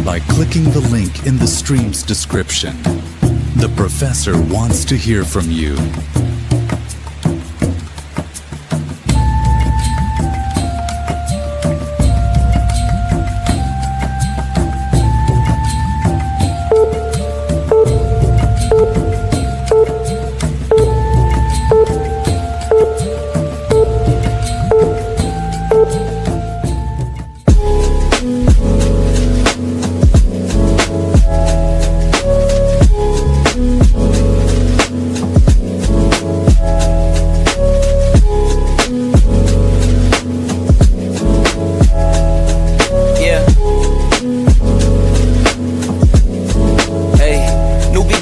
By clicking the link in the stream's description. The professor wants to hear from you.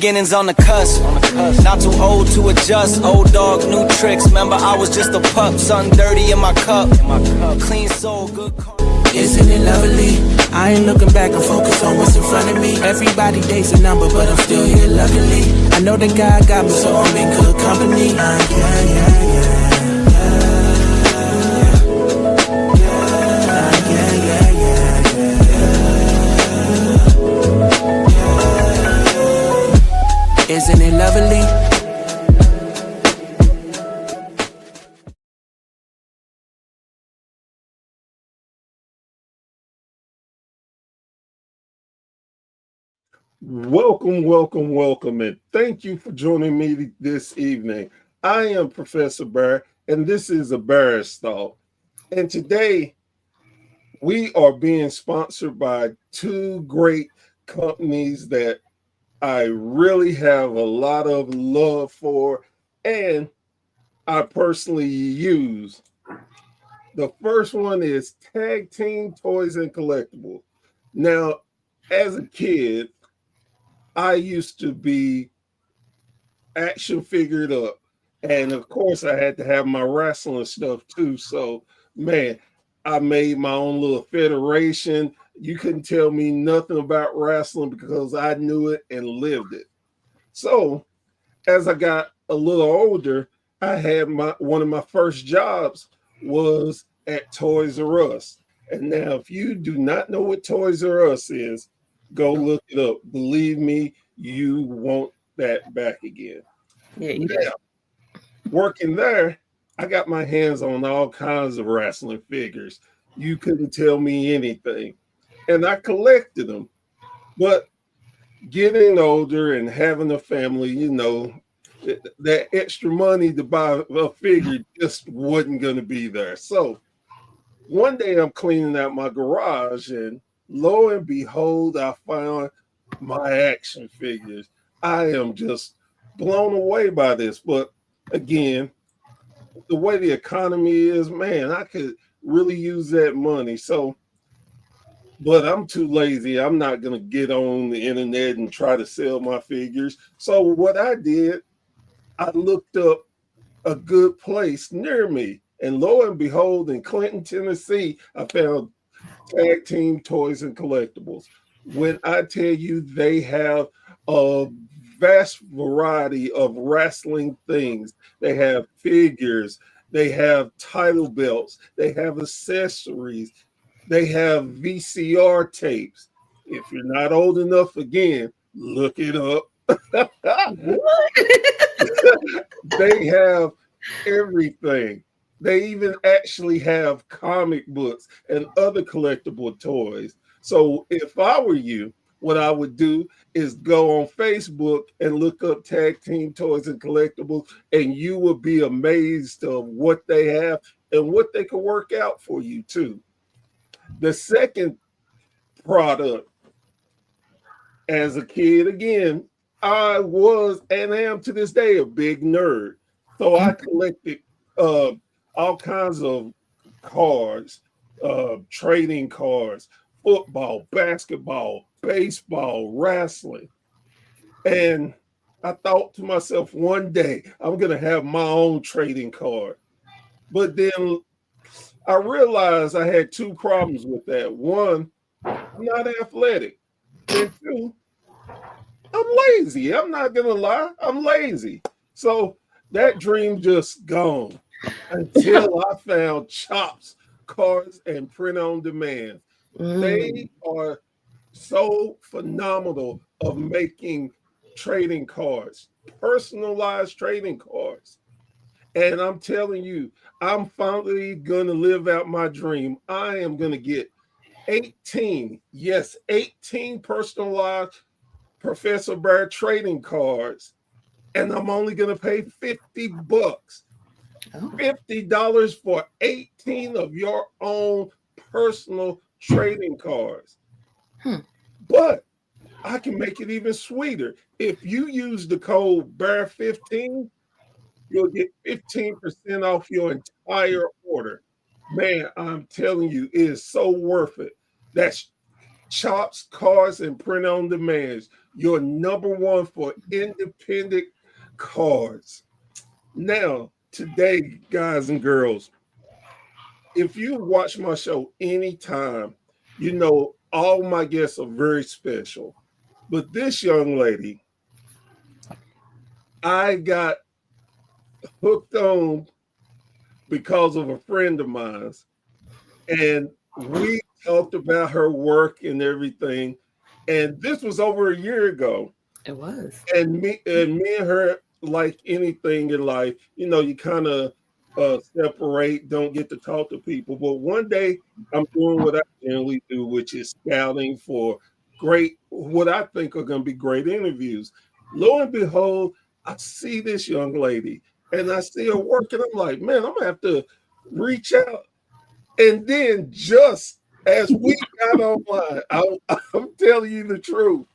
Beginnings on the cusp. Not too old to adjust. Old dog, new tricks. Remember, I was just a pup. Something dirty in my cup. Clean soul, good car. Isn't it lovely? I ain't looking back and focus on what's in front of me. Everybody dates a number, but I'm still here luckily. I know that God got me, so I'm in good company. Isn't it lovely? Welcome, and thank you for joining me this evening. I am Professor Bear, and this is a Bear's Thought. And today, we are being sponsored by two great companies that I really have a lot of love for, and I personally use. The first one is Tag Team Toys and Collectibles. Now, as a kid, I used to be action figured up, and of course, I had to have my wrestling stuff too. So, man, I made my own little federation. You couldn't tell me nothing about wrestling because I knew it and lived it. So as I got a little older, I had one of my first jobs was at Toys R Us. And now if you do not know what Toys R Us is, go look it up. Believe me, you want that back again. Yeah, now, working there, I got my hands on all kinds of wrestling figures. You couldn't tell me anything. And I collected them. But getting older and having a family, you know, that extra money to buy a figure just wasn't going to be there. So one day I'm cleaning out my garage, and lo and behold, I found my action figures. I am just blown away by this. But again, the way the economy is, man, I could really use that money. So, but I'm too lazy. I'm not going to get on the internet and try to sell my figures. So what I did, I looked up a good place near me. And lo and behold, in Clinton, Tennessee, I found Tag Team Toys and Collectibles. When I tell you they have a vast variety of wrestling things, they have figures, they have title belts, they have accessories, they have VCR tapes. If you're not old enough, again, look it up. They have everything. They even actually have comic books and other collectible toys. So if I were you, what I would do is go on Facebook and look up Tag Team Toys and Collectibles, and you will be amazed of what they have and what they can work out for you too. The second product, as a kid, again, I was and am to this day a big nerd. So I collected all kinds of cards, trading cards, football, basketball, baseball, wrestling. And I thought to myself, one day I'm going to have my own trading card. But then I realized I had two problems with that. One, I'm not athletic. And two, I'm lazy. I'm not going to lie. I'm lazy. So that dream just gone until I found Chops Cards and Print on Demand. They are so phenomenal of making trading cards, personalized trading cards. And I'm telling you, I'm finally going to live out my dream. I am going to get 18, yes, 18 personalized Professor Bear trading cards. And I'm only going to pay $50. $50 for 18 of your own personal trading cards. But I can make it even sweeter. If you use the code BEAR15, you'll get 15% off your entire order. Man, I'm telling you, it is so worth it. That's Chops, Cards, and Print on Demands, your number one for independent cards. Now, today, guys and girls, if you watch my show anytime, you know all my guests are very special. But this young lady, I got hooked on because of a friend of mine's. And we talked about her work and everything. And this was over a year ago. It was. And me and her, like anything in life, you know, you kind of separate, don't get to talk to people. But one day I'm doing what I generally do, which is scouting for what I think are going to be great interviews. Lo and behold, I see this young lady and I see her working. I'm like, man, I'm going to have to reach out. And then just as we got online, I'm telling you the truth,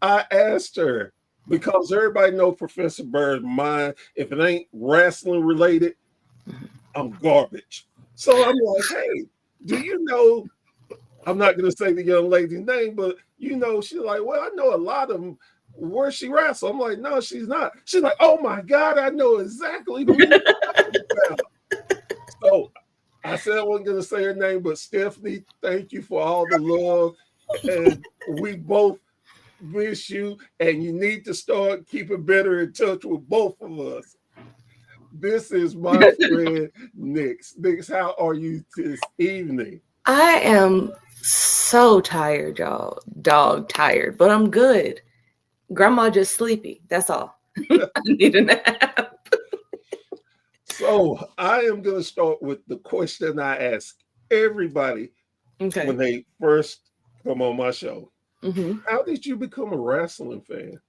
I asked her, because everybody knows Professor Bird's mind. If it ain't wrestling related, I'm garbage. So I'm like, hey, do you know, I'm not going to say the young lady's name, but you know, she's like, well, I know a lot of them. Where she wrestle? I'm like, no, she's not. She's like, oh my God, I know exactly who you're talking about. So I said I wasn't going to say her name, but Stephanie, thank you for all the love. And we both miss you, and you need to start keeping better in touch with both of us. This is my friend Nyxx. Nyxx, how are you this evening? I am so tired, y'all. Dog tired, but I'm good. Grandma just sleepy. That's all. I need a nap. So I am going to start with the question I ask everybody when they first come on my show. How did you become a wrestling fan?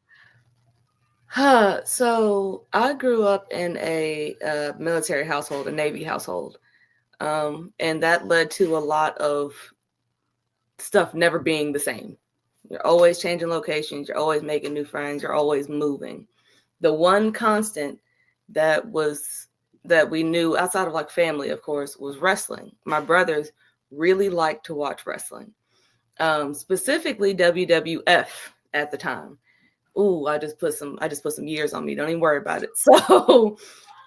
So I grew up in a military household, a Navy household. And that led to a lot of stuff never being the same. You're always changing locations. You're always making new friends. You're always moving. The one constant that we knew outside of like family, of course, was wrestling. My brothers really liked to watch wrestling, specifically WWF at the time. Ooh, I just put some years on me. Don't even worry about it. So,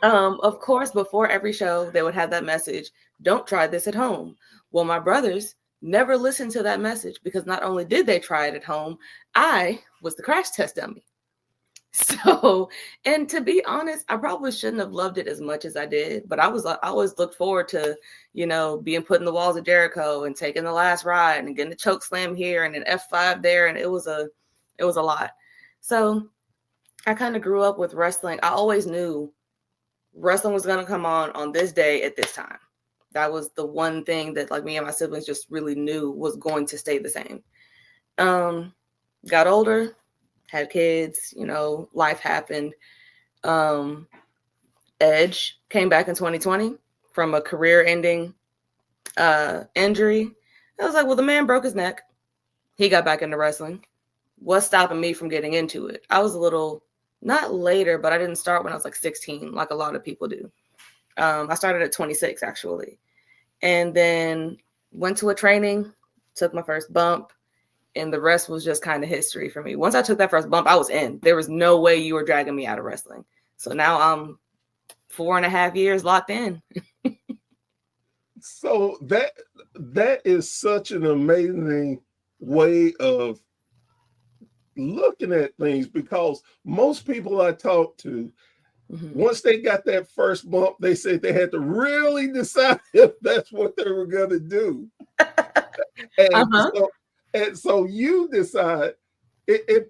of course, before every show, they would have that message, don't try this at home. Well, my brothers never listened to that message because not only did they try it at home, I was the crash test dummy. So, and to be honest, I probably shouldn't have loved it as much as I did, but I always looked forward to, you know, being put in the walls of Jericho and taking the last ride and getting a choke slam here and an F5 there. And it was a lot. So I kind of grew up with wrestling. I always knew wrestling was going to come on this day at this time. That was the one thing that like me and my siblings just really knew was going to stay the same. Got older, had kids, you know, life happened. Edge came back in 2020 from a career-ending injury. I was like, well, the man broke his neck. He got back into wrestling. What's stopping me from getting into it? I was a little, not later, but I didn't start when I was like 16, like a lot of people do. I started at 26, actually. And then went to a training, took my first bump, and the rest was just kind of history for me. Once I took that first bump, I was in. There was no way you were dragging me out of wrestling. So now I'm 4.5 years locked in. So that is such an amazing way of looking at things, because most people I talk to, once they got that first bump, they said they had to really decide if that's what they were going to do. And so you decide. Did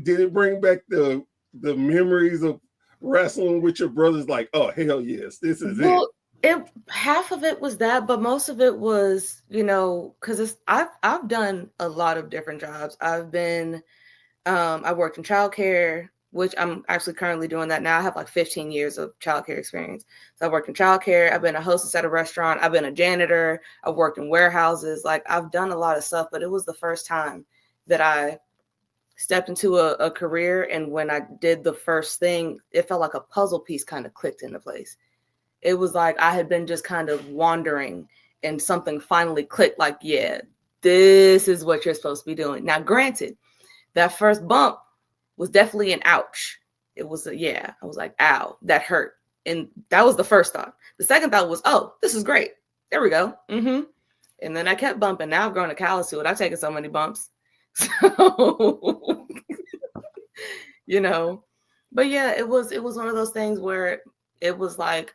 it bring back the memories of wrestling with your brothers? Like, oh hell yes, this is it. Half of it was that, but most of it was, because I've done a lot of different jobs. I've worked in childcare, which I'm actually currently doing that now. I have like 15 years of childcare experience. So I worked in childcare. I've been a hostess at a restaurant. I've been a janitor. I've worked in warehouses. Like, I've done a lot of stuff, but it was the first time that I stepped into a career. And when I did the first thing, it felt like a puzzle piece kind of clicked into place. It was like I had been just kind of wandering and something finally clicked, like, yeah, this is what you're supposed to be doing. Now, granted, that first bump was definitely an ouch. It was I was like, ow, that hurt. And that was the first thought. The second thought was, oh, this is great. There we go. And then I kept bumping. Now I've grown a callus to it. I've taken so many bumps. So, but yeah, it was one of those things where it was like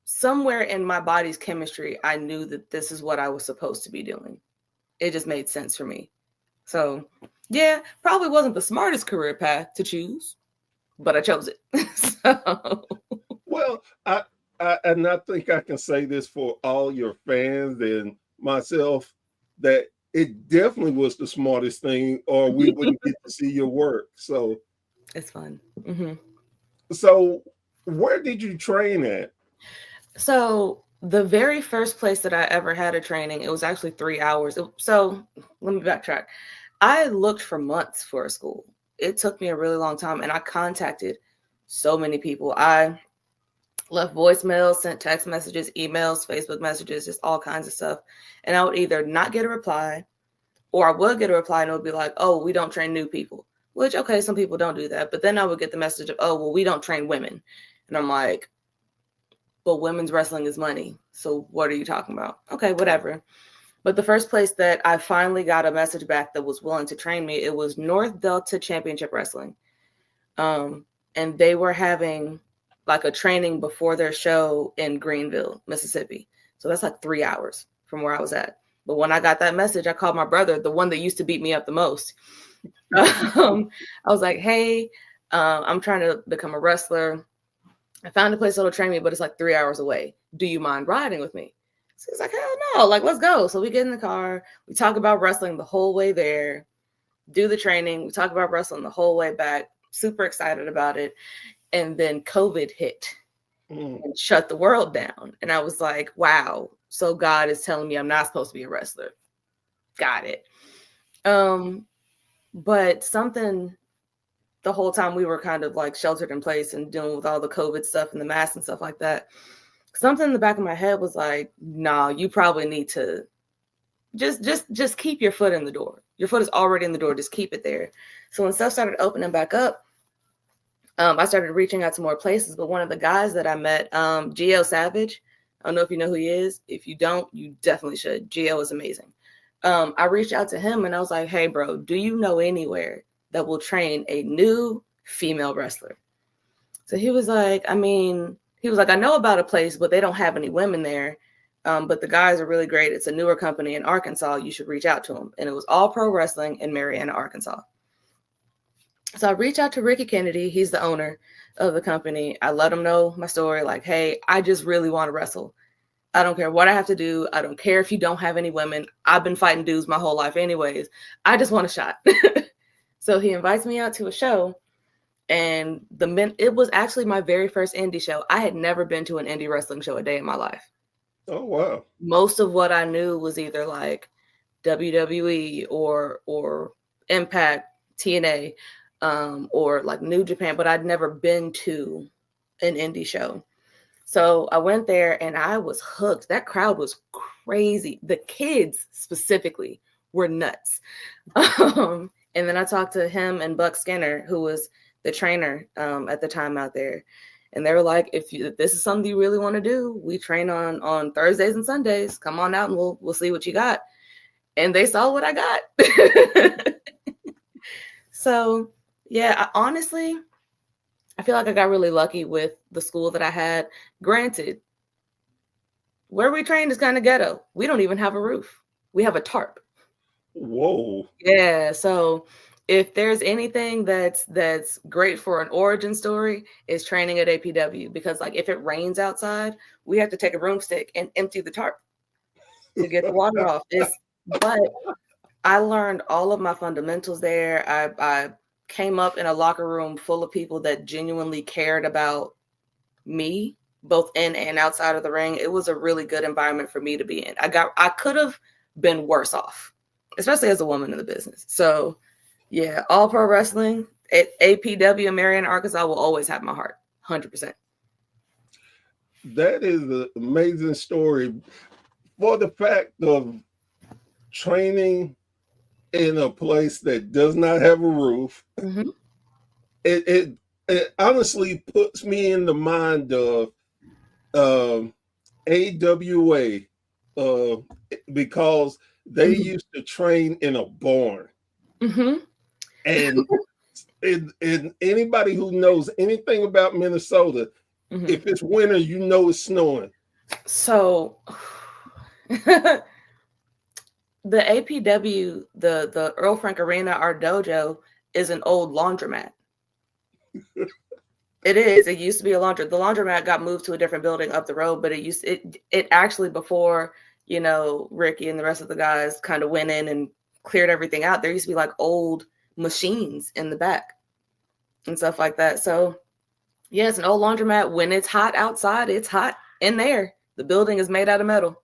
somewhere in my body's chemistry, I knew that this is what I was supposed to be doing. It just made sense for me. So yeah, probably wasn't the smartest career path to choose, but I chose it. Well, I think I can say this for all your fans and myself, that it definitely was the smartest thing, or we wouldn't get to see your work. So it's fun. So where did you train at? So the very first place that I ever had a training, it was actually 3 hours. So let me backtrack. I looked for months for a school. It took me a really long time, and I contacted so many people. I left voicemails, sent text messages, emails, Facebook messages, just all kinds of stuff. And I would either not get a reply, or I would get a reply and it would be like, oh, we don't train new people. Which, okay, some people don't do that. But then I would get the message of, oh, well, we don't train women. And I'm like, but women's wrestling is money. So what are you talking about? Okay, whatever. But the first place that I finally got a message back that was willing to train me, it was North Delta Championship Wrestling. And they were having like a training before their show in Greenville, Mississippi. So that's like 3 hours from where I was at. But when I got that message, I called my brother, the one that used to beat me up the most. I was like, hey, I'm trying to become a wrestler. I found a place that'll train me, but it's like 3 hours away. Do you mind riding with me? So he's like, hell no, like, let's go. So we get in the car. We talk about wrestling the whole way there, do the training. We talk about wrestling the whole way back. Super excited about it. And then COVID hit and shut the world down. And I was like, wow. So God is telling me I'm not supposed to be a wrestler. Got it. But something, the whole time we were kind of like sheltered in place and dealing with all the COVID stuff and the masks and stuff like that, something in the back of my head was like, nah, you probably need to just keep your foot in the door. Your foot is already in the door. Just keep it there. So when stuff started opening back up, I started reaching out to more places. But one of the guys that I met, Gio Savage, I don't know if you know who he is. If you don't, you definitely should. Gio is amazing. I reached out to him and I was like, hey, bro, do you know anywhere that will train a new female wrestler? So he was like, I know about a place, but they don't have any women there. But the guys are really great. It's a newer company in Arkansas. You should reach out to them. And it was All Pro Wrestling in Marianna, Arkansas. So I reached out to Ricky Kennedy. He's the owner of the company. I let him know my story. Like, hey, I just really want to wrestle. I don't care what I have to do. I don't care if you don't have any women. I've been fighting dudes my whole life anyways. I just want a shot. So he invites me out to a show. And it was actually my very first indie show. I had never been to an indie wrestling show a day in my life. Oh, wow. Most of what I knew was either like WWE or Impact, TNA, or like New Japan, but I'd never been to an indie show. So I went there and I was hooked. That crowd was crazy. The kids specifically were nuts. And then I talked to him and Buck Skinner, who was the trainer at the time out there. And they were like, if this is something you really want to do, we train on Thursdays and Sundays. Come on out and we'll see what you got. And they saw what I got. So yeah, honestly, I feel like I got really lucky with the school that I had. Granted, where we trained is kind of ghetto. We don't even have a roof. We have a tarp. Whoa. Yeah. So if there's anything that's great for an origin story, is training at APW, because like if it rains outside, we have to take a broomstick and empty the tarp to get the water off. But I learned all of my fundamentals there. I came up in a locker room full of people that genuinely cared about me, both in and outside of the ring. It was a really good environment for me to be in. I could have been worse off, especially as a woman in the business. So yeah, all pro wrestling at APW in Marion, Arkansas will always have my heart, 100%. That is an amazing story for the fact of training in a place that does not have a roof. Mm-hmm. It honestly puts me in the mind of AWA because they used to train in a barn. Mm-hmm. And anybody who knows anything about Minnesota, Mm-hmm. if it's winter, you know it's snowing. So the APW, the Earl Frank Arena, our dojo, is an old laundromat. It is. It used to be a laundromat. The laundromat got moved to a different building up the road, but it actually, before, you know, Ricky and the rest of the guys kind of went in and cleared everything out, there used to be like old machines in the back and stuff like that. So yeah, it's an old laundromat. When it's hot outside, it's hot in there. The building is made out of metal.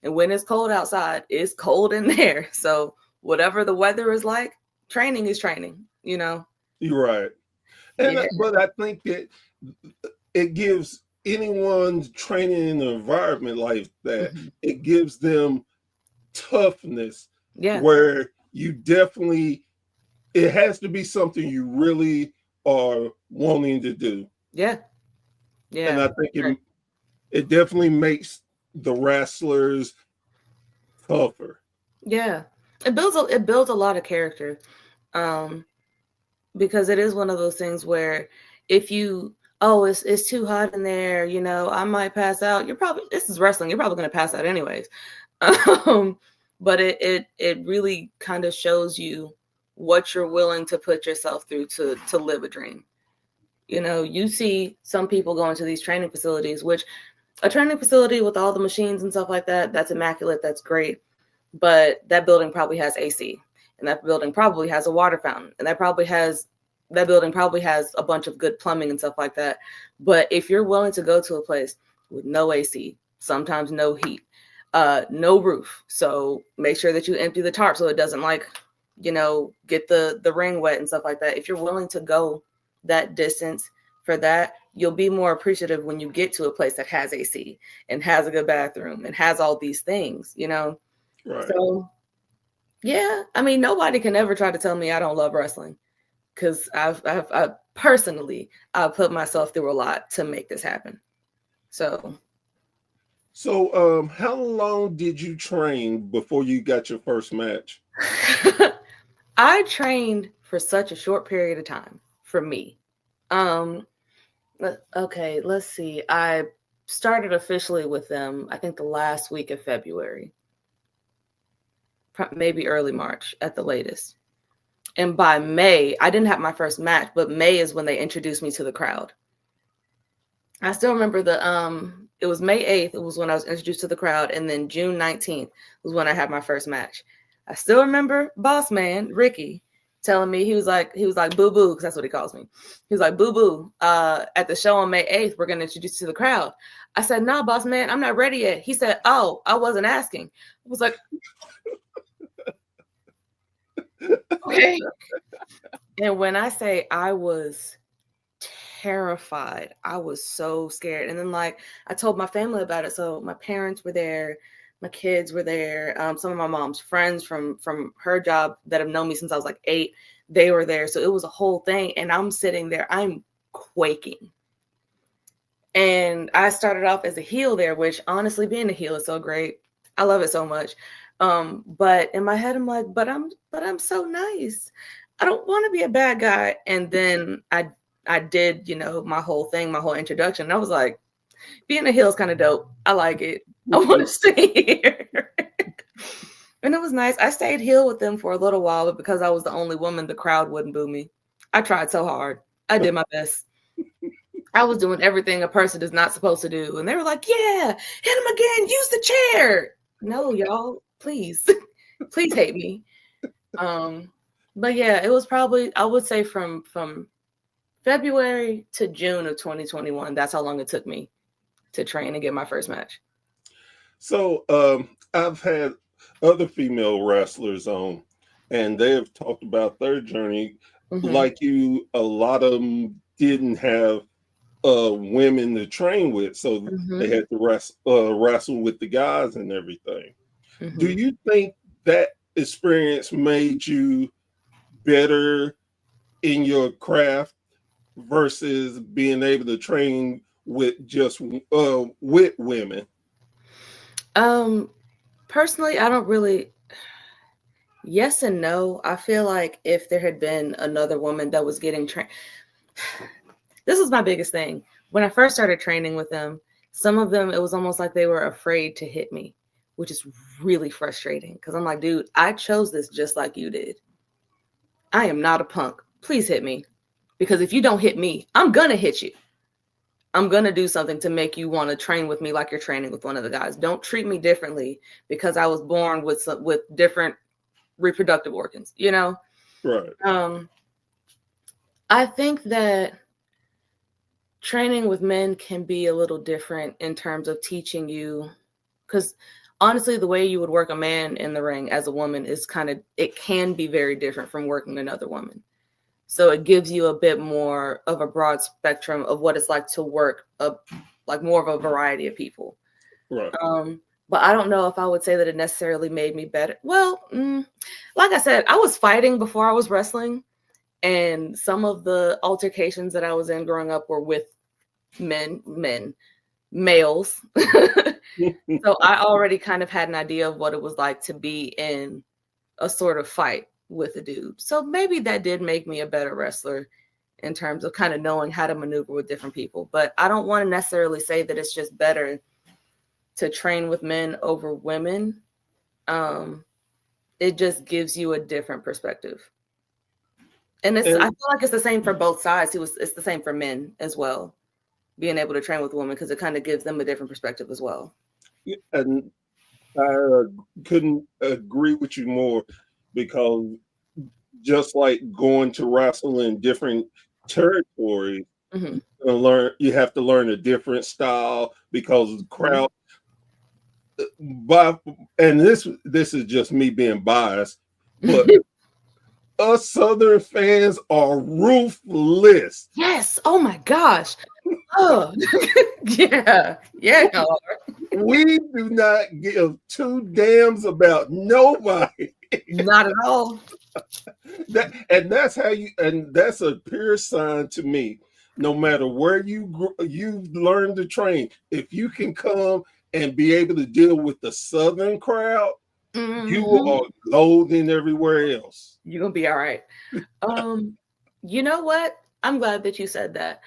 And when it's cold outside, it's cold in there. So whatever the weather is like, training is training, you know? You're right. And but I think that it gives anyone training in an environment like that, it gives them toughness. Yeah. Where you definitely, it has to be something you really are wanting to do. Yeah. Yeah. And I think it definitely makes the wrestlers tougher. Yeah. It builds a lot of character. Because it is one of those things where if you, it's too hot in there, you know, I might pass out. This is wrestling. You're probably going to pass out anyways. But it really kind of shows you what you're willing to put yourself through to live a dream. You know, you see some people going to these training facilities, which a training facility with all the machines and stuff like that, that's immaculate. That's great. But that building probably has AC, and that building probably has a water fountain, and that building probably has a bunch of good plumbing and stuff like that. But if you're willing to go to a place with no AC, sometimes no heat, no roof, so make sure that you empty the tarp so it doesn't, like, you know, get the ring wet and stuff like that. If you're willing to go that distance for that, you'll be more appreciative when you get to a place that has AC and has a good bathroom and has all these things, you know? Right. So yeah, I mean, nobody can ever try to tell me I don't love wrestling, because I've personally put myself through a lot to make this happen. So how long did you train before you got your first match? I trained for such a short period of time for me. Okay, let's see. I started officially with them, I think, the last week of February, maybe early March at the latest. And by May, I didn't have my first match, but May is when they introduced me to the crowd. I still remember it was May 8th. It was when I was introduced to the crowd. And then June 19th was when I had my first match. I still remember boss man, Ricky, telling me, he was like, boo boo, because that's what he calls me. He was like, boo boo, at the show on May 8th, we're going to introduce you to the crowd. I said, no, boss man, I'm not ready yet. He said, oh, I wasn't asking. I was like, okay. And when I say I was terrified. I was so scared. And then like I told my family about it. So my parents were there, my kids were there, some of my mom's friends from her job that have known me since I was like 8, they were there. So it was a whole thing. And I'm sitting there, I'm quaking. And I started off as a heel there, which honestly being a heel is so great. I love it so much. But in my head, I'm like, but I'm so nice. I don't want to be a bad guy. And then I did, my whole thing, my whole introduction. And I was like, being a heel is kind of dope. I like it. I want to stay here. And it was nice. I stayed heel with them for a little while, but because I was the only woman, the crowd wouldn't boo me. I tried so hard. I did my best. I was doing everything a person is not supposed to do. And they were like, yeah, hit him again. Use the chair. No, y'all, please. Please hate me. But yeah, it was probably, I would say from February to June of 2021. That's how long it took me to train and get my first match. So I've had other female wrestlers on, and they have talked about their journey. Mm-hmm. Like you, a lot of them didn't have women to train with, so Mm-hmm. they had to wrestle with the guys and everything. Mm-hmm. Do you think that experience made you better in your craft versus being able to train with just with women? Personally, I don't really. Yes and no. I feel like if there had been another woman that was getting trained, this was my biggest thing. When I first started training with them, some of them, it was almost like they were afraid to hit me, which is really frustrating because I'm like, dude, I chose this just like you did. I am not a punk. Please hit me. Because if you don't hit me, I'm going to hit you. I'm going to do something to make you want to train with me like you're training with one of the guys. Don't treat me differently because I was born with different reproductive organs, Right. I think that training with men can be a little different in terms of teaching you, because honestly, the way you would work a man in the ring as a woman is it can be very different from working another woman. So it gives you a bit more of a broad spectrum of what it's like to work like more of a variety of people. Right. But I don't know if I would say that it necessarily made me better. Well, like I said, I was fighting before I was wrestling, and some of the altercations that I was in growing up were with males. So I already kind of had an idea of what it was like to be in a sort of fight with a dude. So maybe that did make me a better wrestler in terms of kind of knowing how to maneuver with different people. But I don't want to necessarily say that it's just better to train with men over women. It just gives you a different perspective. And I feel like it's the same for both sides. It's the same for men as well, being able to train with women, because it kind of gives them a different perspective as well. And I couldn't agree with you more, because just like going to wrestle in different territories, Mm-hmm. you have to learn a different style because the crowd. And this is just me being biased, but us Southern fans are ruthless. Yes. Oh my gosh. Oh, yeah. Y'all are. We do not give two damns about nobody. Not at all. That's a pure sign to me. No matter where you've learned to train, if you can come and be able to deal with the Southern crowd, Mm-hmm. you are golden everywhere else. You're gonna be all right. You know what? I'm glad that you said that.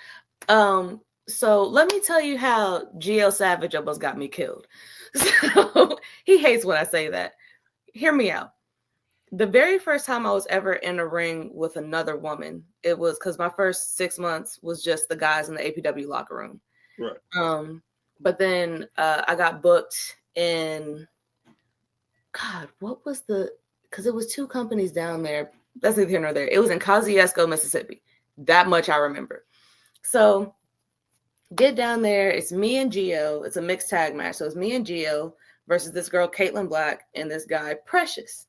So let me tell you how Gio Savage almost got me killed. So he hates when I say that. Hear me out. The very first time I was ever in a ring with another woman, it was because my first 6 months was just the guys in the APW locker room. Right. But then I got booked in, God, what was because it was 2 companies down there. That's neither here nor there. It was in Kosciuszko, Mississippi. That much I remember. So get down there. It's me and Gio. It's a mixed tag match. So it's me and Gio versus this girl, Caitlin Black, and this guy, Precious.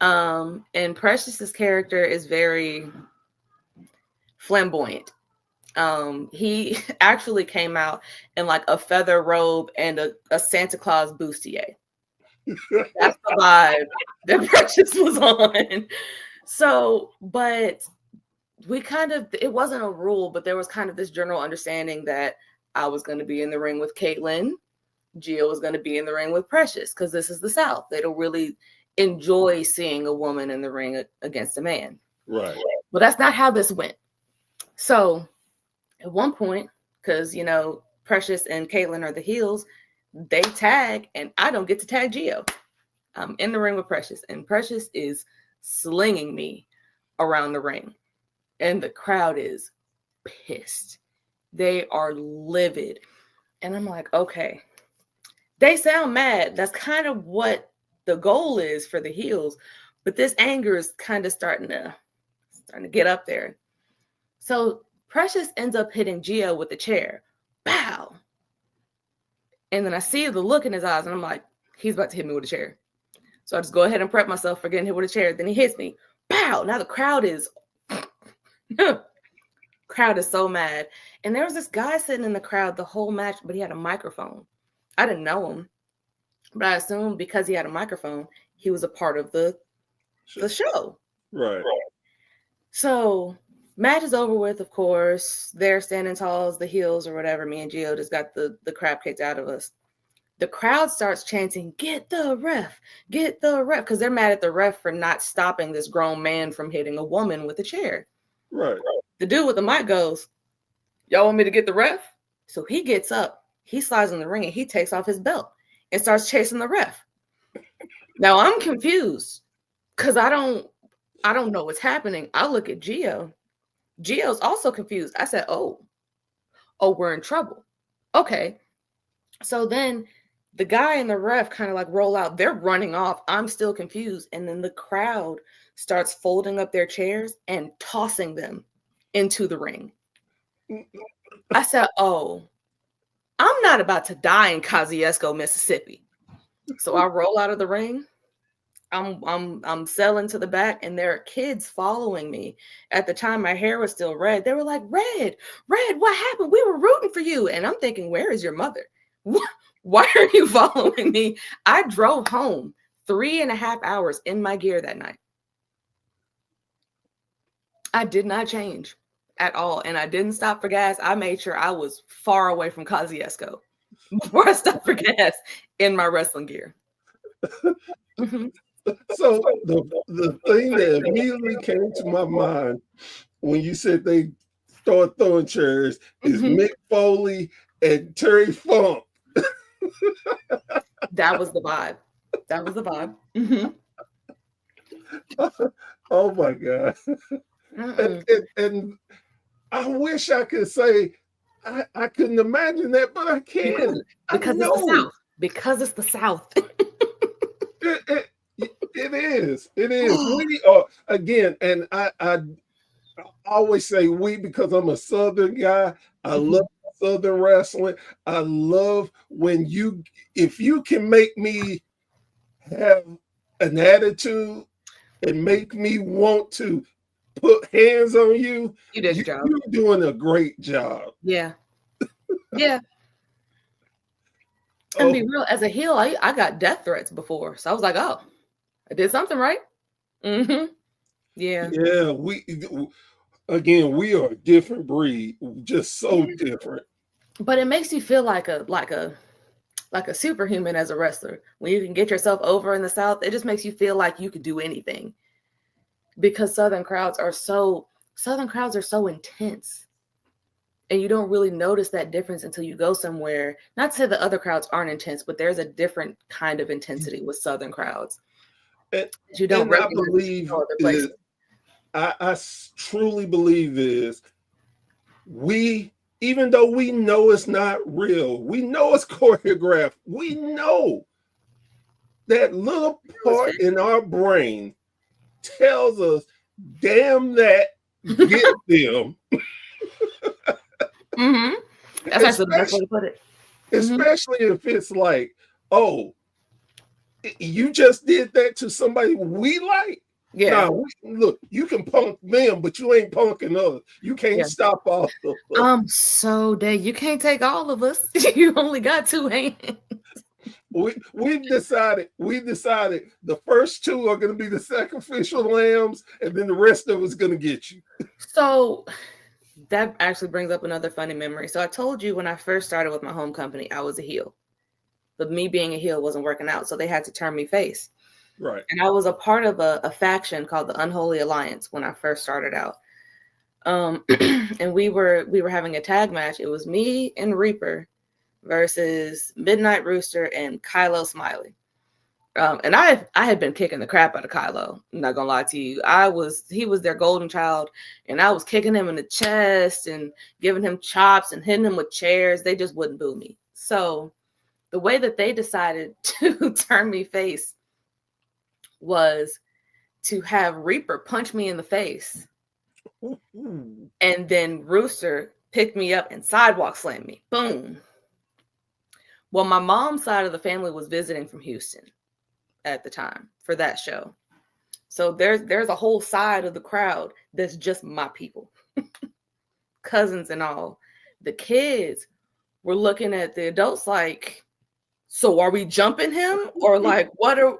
And Precious's character is very flamboyant. He actually came out in like a feather robe and a Santa Claus bustier. That's the vibe that Precious was on. So, but we kind of, it wasn't a rule, but there was kind of this general understanding that I was going to be in the ring with Caitlyn. Gio was going to be in the ring with Precious, because this is the South. They don't really enjoy seeing a woman in the ring against a man. Right. Well, that's not how this went. So at one point, because, you know, Precious and Caitlyn are the heels, they tag, and I don't get to tag Gio. I'm in the ring with Precious, and Precious is slinging me around the ring. And the crowd is pissed. They are livid. And I'm like, okay. They sound mad. That's kind of what the goal is for the heels. But this anger is kind of starting to get up there. So Precious ends up hitting Gio with the chair. Bow. And then I see the look in his eyes, and I'm like, he's about to hit me with a chair. So I just go ahead and prep myself for getting hit with a chair. Then he hits me. Pow! Now the crowd is so mad. And there was this guy sitting in the crowd the whole match, but he had a microphone. I didn't know him, but I assumed because he had a microphone, he was a part of the show. Right. So match is over with, of course. They're standing tall as the heels or whatever. Me and Gio just got the crap kicked out of us. The crowd starts chanting, "Get the ref, get the ref," because they're mad at the ref for not stopping this grown man from hitting a woman with a chair. Right. The dude with the mic goes, "Y'all want me to get the ref?" So he gets up, he slides in the ring, and he takes off his belt and starts chasing the ref. Now I'm confused because I don't know what's happening. I look at Gio. Gio's also confused. I said, oh, we're in trouble. Okay. So then the guy and the ref kind of like roll out. They're running off. I'm still confused. And then the crowd starts folding up their chairs and tossing them into the ring. I said, oh, I'm not about to die in Kosciuszko, Mississippi. So I roll out of the ring. I'm selling to the back, and there are kids following me. At the time, my hair was still red. They were like, Red, what happened? We were rooting for you. And I'm thinking, where is your mother? Why are you following me? I drove home 3.5 hours in my gear that night. I did not change at all. And I didn't stop for gas. I made sure I was far away from Kosciuszko before I stopped for gas in my wrestling gear. Mm-hmm. So the thing that immediately came to my mind when you said they start throwing chairs is Mick Foley and Terry Funk. That was the vibe. Mm-hmm. Oh my God. And I wish I could say I couldn't imagine that, but I can. Because it's the South. Because it's the South. It is. We are, again, and I always say we because I'm a Southern guy. I love Southern wrestling. I love when if you can make me have an attitude and make me want to put hands on you, you did your job. You're doing a great job. Yeah. Yeah. And be real, as a heel, I got death threats before. So I was like, oh, I did something right. Mm-hmm. Yeah. Yeah, we are a different breed, just so different. But it makes you feel like a superhuman as a wrestler. When you can get yourself over in the South, it just makes you feel like you could do anything. Because Southern crowds are so intense. And you don't really notice that difference until you go somewhere. Not to say the other crowds aren't intense, but there's a different kind of intensity with Southern crowds. You don't believe is, I truly believe is even though we know it's not real, we know it's choreographed, we know that little part in our brain tells us, damn that, get them. That's actually the best way to put it. Especially if it's like, oh, you just did that to somebody we like. Yeah. No, look, you can punk them, but you ain't punking us. You can't Yeah. stop all of us. I'm so dead. You can't take all of us. You only got two hands. We've decided the first two are going to be the sacrificial lambs, and then the rest of us going to get you. So that actually brings up another funny memory. So I told you when I first started with my home company, I was a heel. But me being a heel wasn't working out, so they had to turn me face. Right. And I was a part of a faction called the Unholy Alliance when I first started out. And we were having a tag match. It was me and Reaper versus Midnight Rooster and Kylo Smiley. And I had been kicking the crap out of Kylo. I'm not gonna lie to you. He was their golden child, and I was kicking him in the chest and giving him chops and hitting him with chairs. They just wouldn't boo me. So the way that they decided to turn me face was to have Reaper punch me in the face. And then Rooster picked me up and sidewalk slammed me. Boom. Well, my mom's side of the family was visiting from Houston at the time for that show. So there's a whole side of the crowd that's just my people. Cousins and all. The kids were looking at the adults like, so are we jumping him? Or like, what are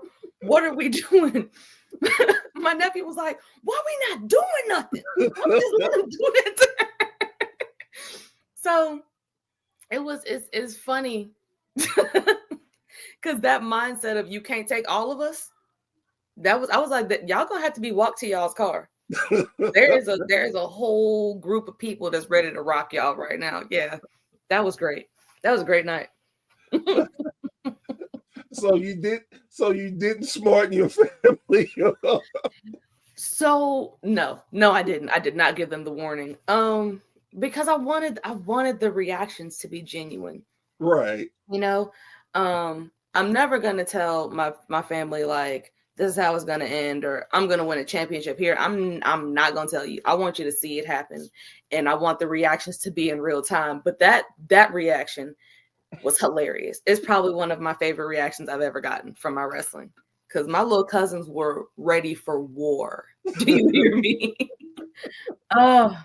we doing? My nephew was like, why are we not doing nothing? I'm just letting him do it. So it's funny because that mindset of you can't take all of us, I was like, that y'all gonna have to be walked to y'all's car. There's a whole group of people that's ready to rock y'all right now. Yeah, that was great. That was a great night. So you didn't smarten your family up. So no, I didn't. I did not give them the warning. Because I wanted the reactions to be genuine. Right. You know, I'm never gonna tell my family like this is how it's gonna end or I'm gonna win a championship here. I'm not gonna tell you. I want you to see it happen, and I want the reactions to be in real time. But that reaction was hilarious. It's probably one of my favorite reactions I've ever gotten from my wrestling because my little cousins were ready for war. Do you hear me? Oh.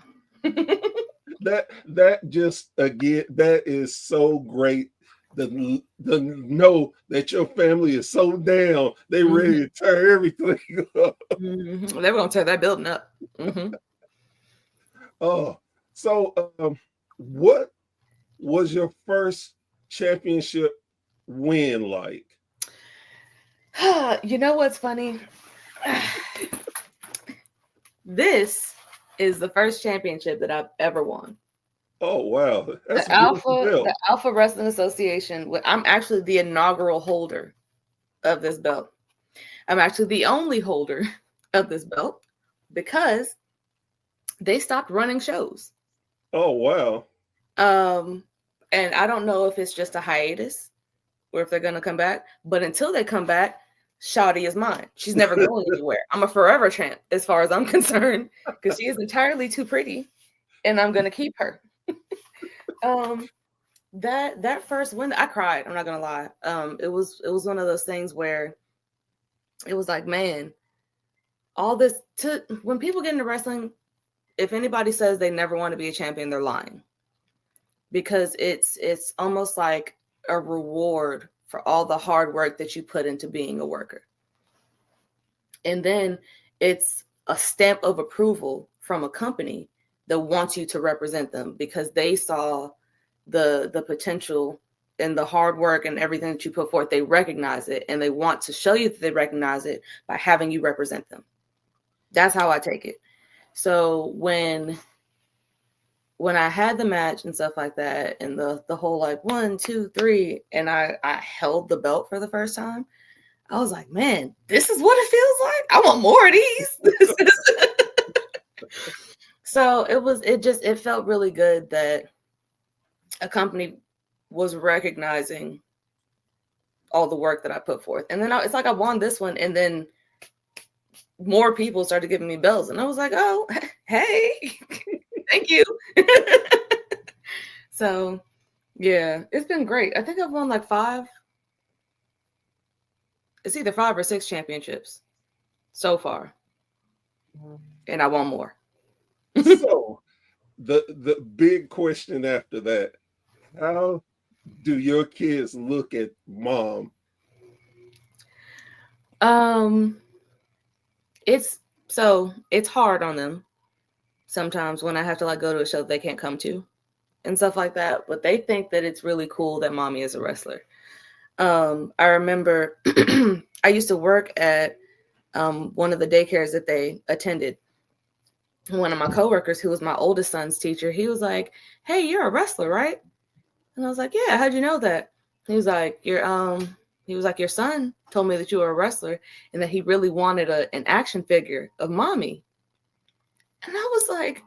that just again, that is so great. The know that your family is so down, they ready to tear everything up. Mm-hmm. They were gonna tear that building up. Mm-hmm. Oh, so what was your first championship win like? You know what's funny? This is the first championship that I've ever won. Oh wow! That's the Alpha Wrestling Association. I'm actually the inaugural holder of this belt. I'm actually the only holder of this belt because they stopped running shows. Oh wow! And I don't know if it's just a hiatus or if they're gonna come back. But until they come back, Shawty is mine. She's never going anywhere. I'm a forever champ as far as I'm concerned because she is entirely too pretty, and I'm gonna keep her. That first win, I cried. I'm not gonna lie. It was one of those things where it was like, man, all this when people get into wrestling, if anybody says they never want to be a champion, they're lying. Because it's almost like a reward for all the hard work that you put into being a worker. And then it's a stamp of approval from a company that wants you to represent them because they saw the potential and the hard work and everything that you put forth. They recognize it and they want to show you that they recognize it by having you represent them. That's how I take it. So when I had the match and stuff like that, and the whole like 1, 2, 3, and I held the belt for the first time, I was like, man, this is what it feels like. I want more of these. So it felt really good that a company was recognizing all the work that I put forth. And then it's like I won this one, and then more people started giving me belts, and I was like, oh, hey. Thank you. So, yeah, it's been great. I think I've won like 5. It's either 5 or 6 championships so far. and I want more. So the big question after that, how do your kids look at mom? It's hard on them sometimes when I have to like go to a show they can't come to and stuff like that, but they think that it's really cool that mommy is a wrestler. I remember I used to work at one of the daycares that they attended. One of my coworkers, who was my oldest son's teacher, he was like, "Hey, you're a wrestler, right?" And I was like, "Yeah, how'd you know that?" He was like, your son told me that you were a wrestler and that he really wanted an action figure of mommy." And I was like,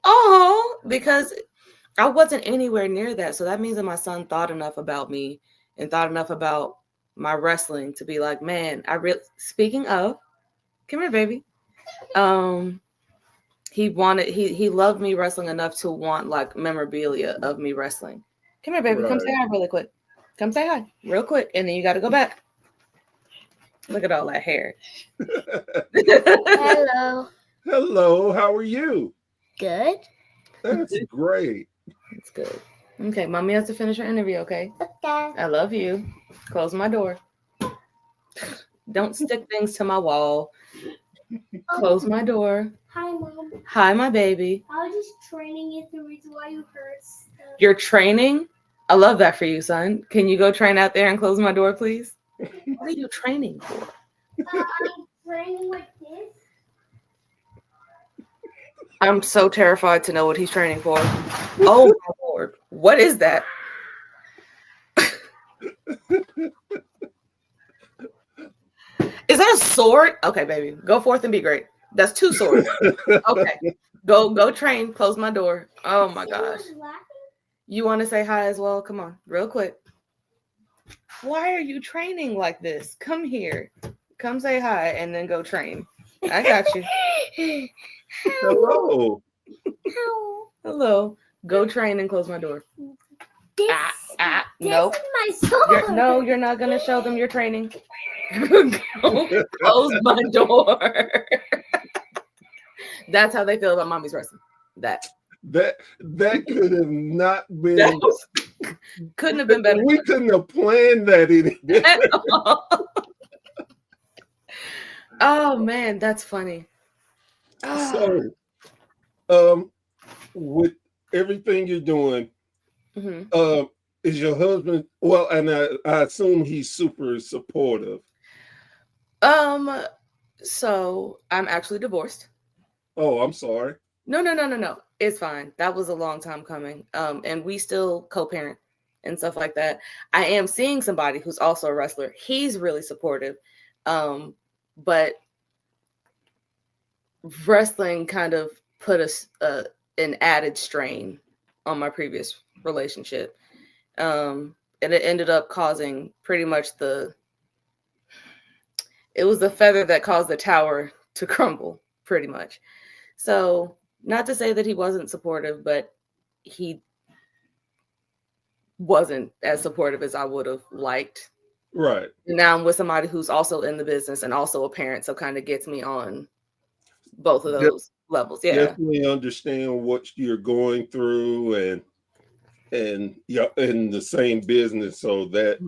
"Oh," because I wasn't anywhere near that. So that means that my son thought enough about me and thought enough about my wrestling to be like, man, speaking of, come here, baby. He loved me wrestling enough to want like memorabilia of me wrestling. Come here, baby. Right. Come say hi really quick. Come say hi real quick. And then you got to go back. Look at all that hair. Hello. Hello, how are you? Good. That's great. It's good. Okay, mommy has to finish her interview, okay? Okay. I love you. Close my door. Don't stick things to my wall. Close my door. Hi, Mom. Hi, my baby. I was just training you the reason why you hurt stuff. You're training? I love that for you, son. Can you go train out there and close my door, please? What are you training for? I'm training like this. I'm so terrified to know what he's training for. Oh, my Lord. What is that? Is that a sword? Okay, baby. Go forth and be great. That's 2 swords. Okay. Go train. Close my door. Oh, my gosh. You want to say hi as well? Come on, real quick. Why are you training like this? Come here. Come say hi and then go train. I got you. Hello. Hello. Go train and close my door. This Nope. is my sword. No, you're not going to show them your training. Go close my door. That's how they feel about mommy's wrestling. That could have not been. Couldn't have been better. We couldn't have planned that any better. Oh man, that's funny. So, with everything you're doing, is your husband? Well, and I assume he's super supportive. So I'm actually divorced. Oh, I'm sorry. No. It's fine. That was a long time coming. And we still co-parent and stuff like that. I am seeing somebody who's also a wrestler. He's really supportive. But wrestling kind of put an added strain on my previous relationship. And it ended up causing pretty much it was the feather that caused the tower to crumble, pretty much. So not to say that he wasn't supportive, but he wasn't as supportive as I would have liked. Right. Now I'm with somebody who's also in the business and also a parent, so kind of gets me on both of those levels. Yeah. Definitely understand what you're going through and you're in the same business, so that's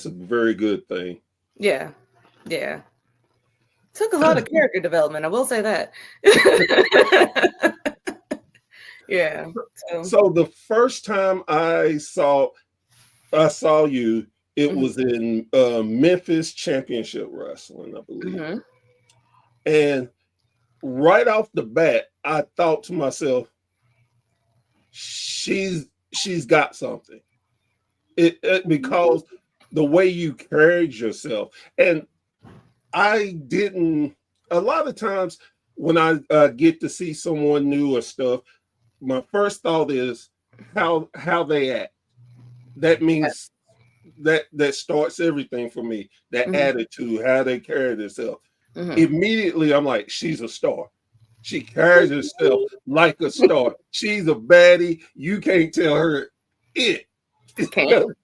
a very good thing. Yeah. Took a lot of character development, I will say that. Yeah. So the first time I saw you, it was in Memphis Championship Wrestling, I believe. And right off the bat, I thought to myself, she's got something. Because the way you carried yourself. And I didn't, a lot of times when I get to see someone new or stuff, my first thought is how they act. That means that starts everything for me. That attitude, how they carry themselves. Immediately, I'm like, she's a star. She carries herself like a star. She's a baddie. You can't tell her it. Because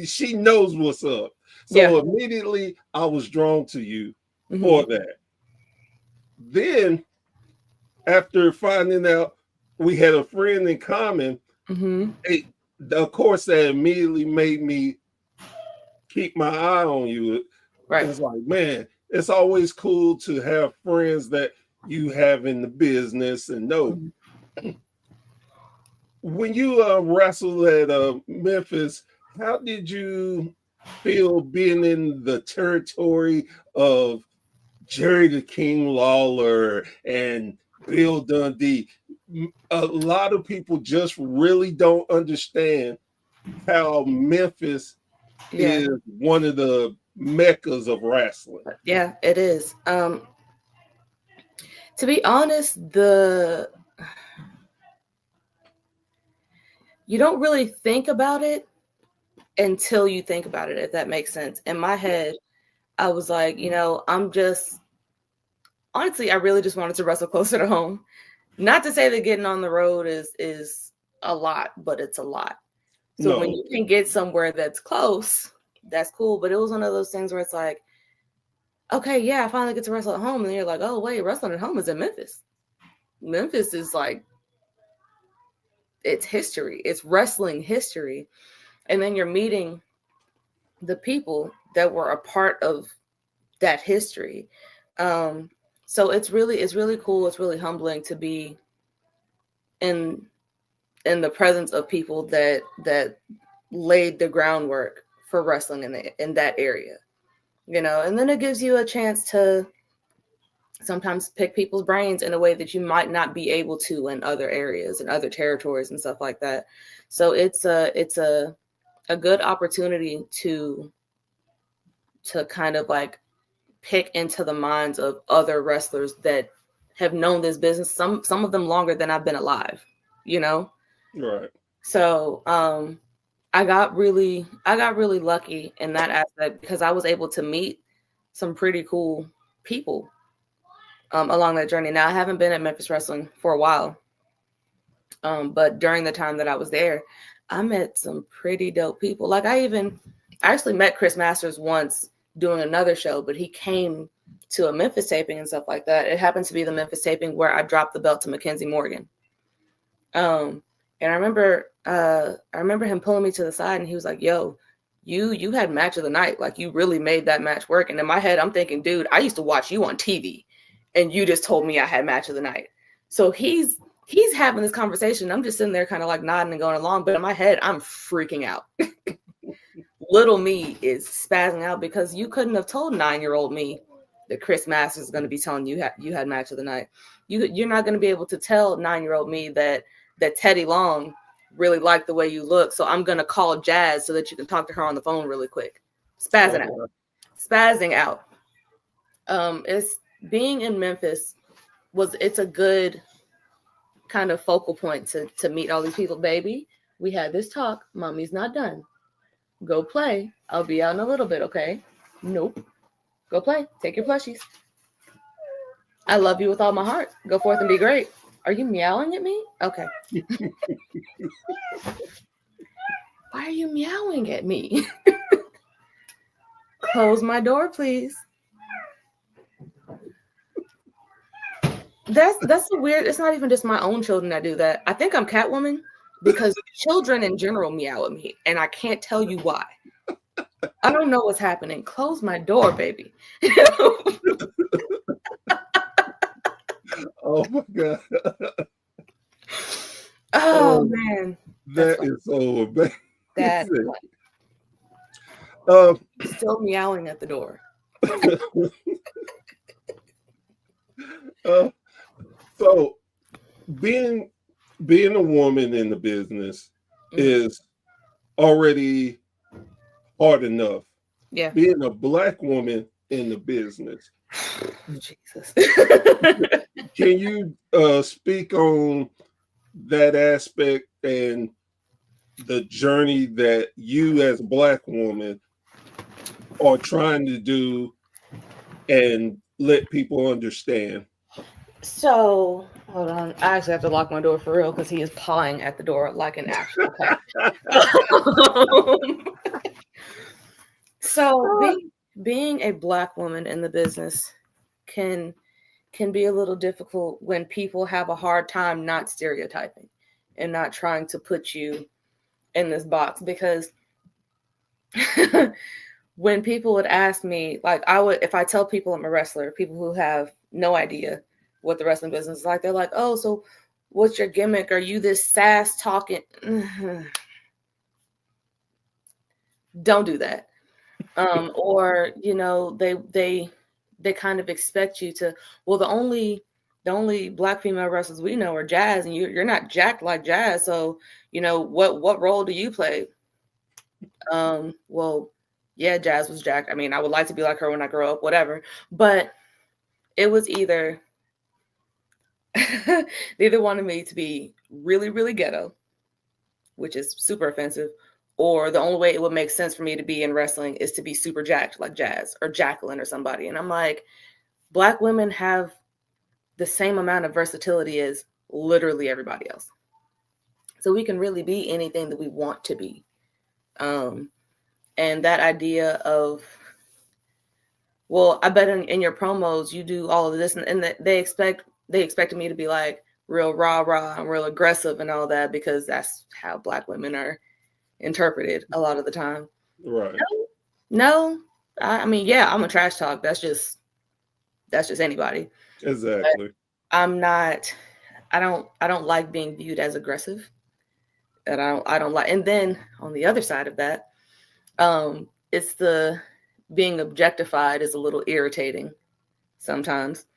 she knows what's up. So immediately I was drawn to you for that. Then after finding out we had a friend in common, of course that immediately made me keep my eye on you. Right. It's like, man, it's always cool to have friends that you have in the business and know. When you wrestled at Memphis, how did you feel being in the territory of Jerry the King Lawler and Bill Dundee? A lot of people just really don't understand how Memphis is one of the meccas of wrestling. Yeah, it is. To be honest, you don't really think about it until you think about it, if that makes sense. In my head, I was like, honestly, I really just wanted to wrestle closer to home. Not to say that getting on the road is a lot, but it's a lot. So when you can get somewhere that's close, that's cool. But it was one of those things where it's like, okay, yeah, I finally get to wrestle at home. And you're like, oh, wait, wrestling at home is in Memphis. Memphis is like, it's history. It's wrestling history. And then you're meeting the people that were a part of that history. So it's really cool. It's really humbling to be in the presence of people that laid the groundwork for wrestling in that area, and then it gives you a chance to sometimes pick people's brains in a way that you might not be able to in other areas and other territories and stuff like that. So it's a good opportunity to kind of like pick into the minds of other wrestlers that have known this business, some of them longer than I've been alive, Right. So I got really lucky in that aspect because I was able to meet some pretty cool people along that journey. Now I haven't been at Memphis Wrestling for a while, but during the time that I was there, I met some pretty dope people. Like I actually met Chris Masters once doing another show, but he came to a Memphis taping and stuff like that. It happened to be the Memphis taping where I dropped the belt to Mackenzie Morgan. And I remember him pulling me to the side and he was like, yo, you had match of the night. Like you really made that match work. And in my head, I'm thinking, dude, I used to watch you on TV and you just told me I had match of the night. So he's having this conversation. I'm just sitting there kind of like nodding and going along. But in my head, I'm freaking out. Little me is spazzing out because you couldn't have told 9-year-old me that Chris Masters is going to be telling you you had match of the night. You're not going to be able to tell 9-year-old me that Teddy Long really liked the way you look. So I'm going to call Jazz so that you can talk to her on the phone really quick. Spazzing out. It's being in Memphis it's a good kind of focal point to meet all these people. Baby, we had this talk. Mommy's not done. Go play. I'll be out in a little bit, okay? Nope. Go play. Take your plushies. I love you with all my heart. Go forth and be great. Are you meowing at me? Okay. Why are you meowing at me? Close my door, please. That's a weird. It's not even just my own children that do that. I think I'm Catwoman because children in general meow at me, and I can't tell you why. I don't know what's happening. Close my door, baby. Oh my God. Oh man. That is so amazing. That's still meowing at the door. So being a woman in the business is already hard enough. Yeah. Being a Black woman in the business. Jesus. Can you speak on that aspect and the journey that you as a Black woman are trying to do and let people understand? So, hold on. I actually have to lock my door for real because he is pawing at the door like an actual cat. So being a Black woman in the business can be a little difficult when people have a hard time not stereotyping and not trying to put you in this box, because when people would ask me, like, if I tell people I'm a wrestler, people who have no idea what the wrestling business is like, they're like, oh, so what's your gimmick? Are you this sass talking? Don't do that. Or, they kind of expect you to, well, the only Black female wrestlers we know are Jazz, and you're not jacked like Jazz. So, what role do you play? Well, yeah, Jazz was jacked. I mean, I would like to be like her when I grow up, whatever. But it was either they either wanted me to be really, really ghetto, which is super offensive, or the only way it would make sense for me to be in wrestling is to be super jacked like Jazz or Jacqueline or somebody. And I'm like, Black women have the same amount of versatility as literally everybody else. So we can really be anything that we want to be. And that idea of, well, I bet in your promos you do all of this, and that they expected me to be like real rah and real aggressive and all that, because that's how Black women are interpreted a lot of the time. Right. No. I mean, yeah, I'm a trash talk. That's just anybody. Exactly. But I'm not. I don't like being viewed as aggressive, and I don't like. And then on the other side of that, it's the being objectified is a little irritating sometimes.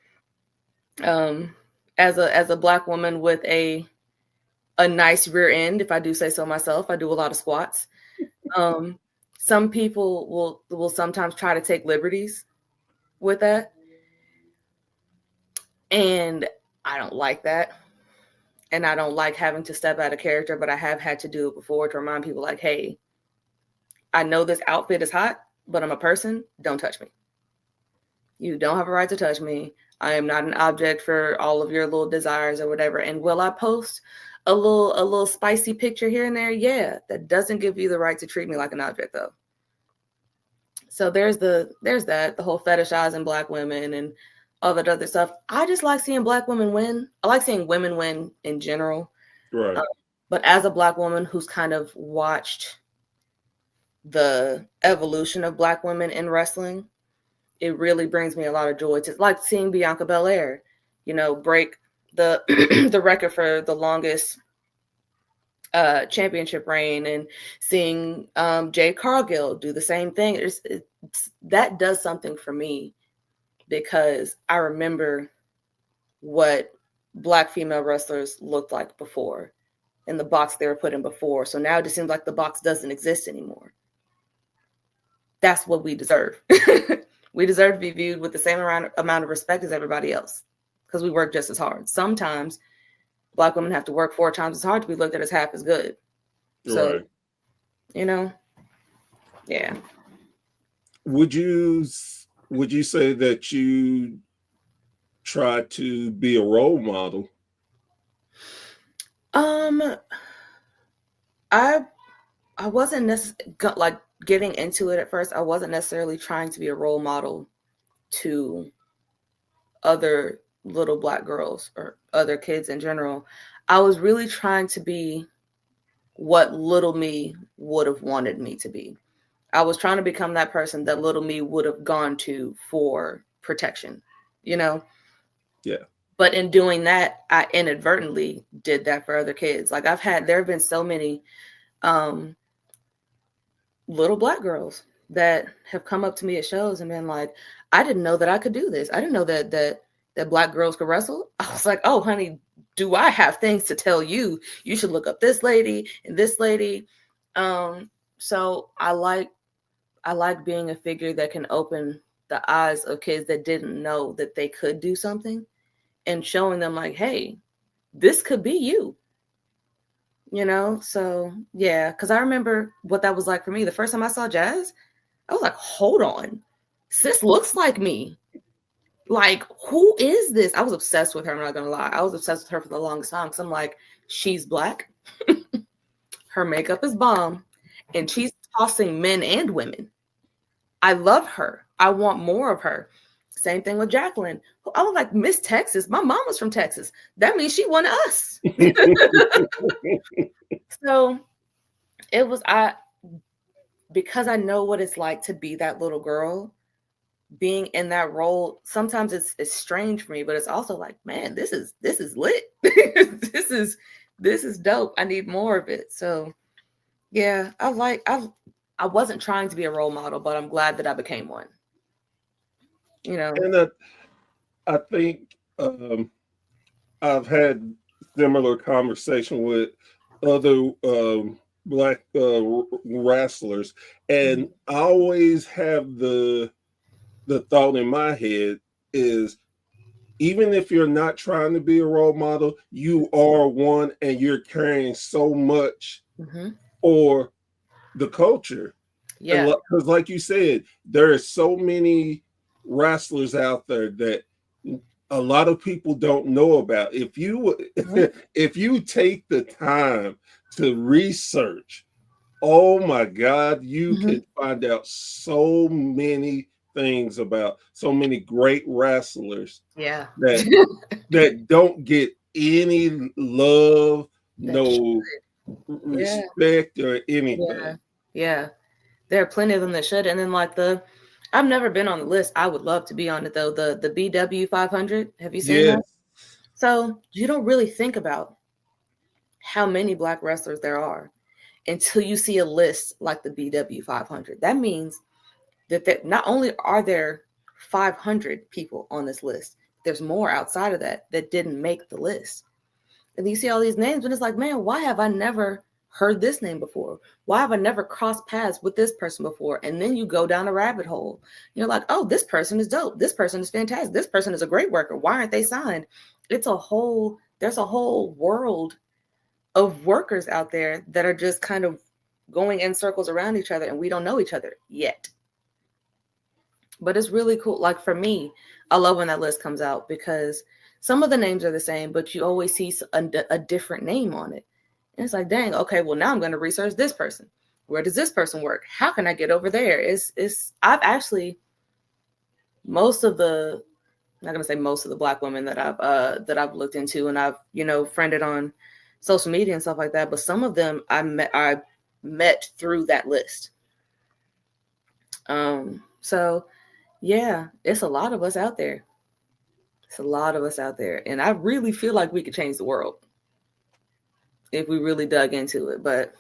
As a Black woman with a nice rear end, if I do say so myself, I do a lot of squats. Some people will sometimes try to take liberties with that, and I don't like that. And I don't like having to step out of character, but I have had to do it before to remind people, like, hey, I know this outfit is hot, but I'm a person. Don't touch me. You don't have a right to touch me. I am not an object for all of your little desires or whatever. And will I post a little spicy picture here and there? Yeah, that doesn't give you the right to treat me like an object, though. So there's the whole fetishizing Black women and all that other stuff. I just like seeing Black women win. I like seeing women win in general. Right. But as a Black woman who's kind of watched the evolution of Black women in wrestling, it really brings me a lot of joy. It's like seeing Bianca Belair, break the the record for the longest championship reign, and seeing Jade Cargill do the same thing. That does something for me, because I remember what Black female wrestlers looked like before, in the box they were put in before. So now it just seems like the box doesn't exist anymore. That's what we deserve. We deserve to be viewed with the same amount of respect as everybody else, because we work just as hard. Sometimes Black women have to work 4 times as hard to be looked at as half as good. So, right. Yeah. Would you say that you try to be a role model? I wasn't necessarily getting into it at first. I wasn't necessarily trying to be a role model to other little Black girls or other kids in general. I was really trying to be what little me would have wanted me to be. I was trying to become that person that little me would have gone to for protection, Yeah. But in doing that, I inadvertently did that for other kids. Like there have been so many little Black girls that have come up to me at shows and been like, I didn't know that I could do this. I didn't know that Black girls could wrestle. I was like, oh, honey, do I have things to tell you? You should look up this lady and this lady. So I like being a figure that can open the eyes of kids that didn't know that they could do something, and showing them like, hey, this could be you. So yeah, because I remember what that was like for me. The first time I saw Jazz, I was like, hold on, sis looks like me. Like, who is this? I was obsessed with her. I'm not gonna lie. I was obsessed with her for the longest time, because I'm like, she's Black, her makeup is bomb, and she's tossing men and women. I love her. I want more of her. Same thing with Jacqueline. I was like, Miss Texas. My mom was from Texas. That means she wanted us. So it was because I know what it's like to be that little girl, being in that role. Sometimes it's strange for me, but it's also like, man, this is lit. this is dope. I need more of it. So yeah, I wasn't trying to be a role model, but I'm glad that I became one. You know. And I think I've had similar conversation with other black wrestlers, and I always have the thought in my head is, even if you're not trying to be a role model, you are one, and you're carrying so much for the culture. Yeah. Because like you said, there are so many wrestlers out there that a lot of people don't know about. If you if you take the time to research, oh my God, you can find out so many things about so many great wrestlers Yeah. that don't get any love, no respect or anything. Yeah. There are plenty of them that should. And then like I've never been on the list. I would love to be on it though. The BW 500. Have you seen that? So you don't really think about how many black wrestlers there are until you see a list like the BW 500. That means that not only are there 500 people on this list, there's more outside of that didn't make the list. And you see all these names, and it's like, man, why have I never heard this name before? Why have I never crossed paths with this person before? And then you go down a rabbit hole. You're like, oh, this person is dope. This person is fantastic. This person is a great worker. Why aren't they signed? There's a whole world of workers out there that are just kind of going in circles around each other, and we don't know each other yet. But it's really cool. Like for me, I love when that list comes out because some of the names are the same, but you always see a different name on it. And it's like, dang, okay, well, now I'm going to research this person. Where does this person work? How can I get over there? I've actually, I'm not going to say most of the black women that I've looked into and I've, friended on social media and stuff like that. But some of them I met through that list. So yeah, it's a lot of us out there. It's a lot of us out there. And I really feel like we could change the world if we really dug into it. But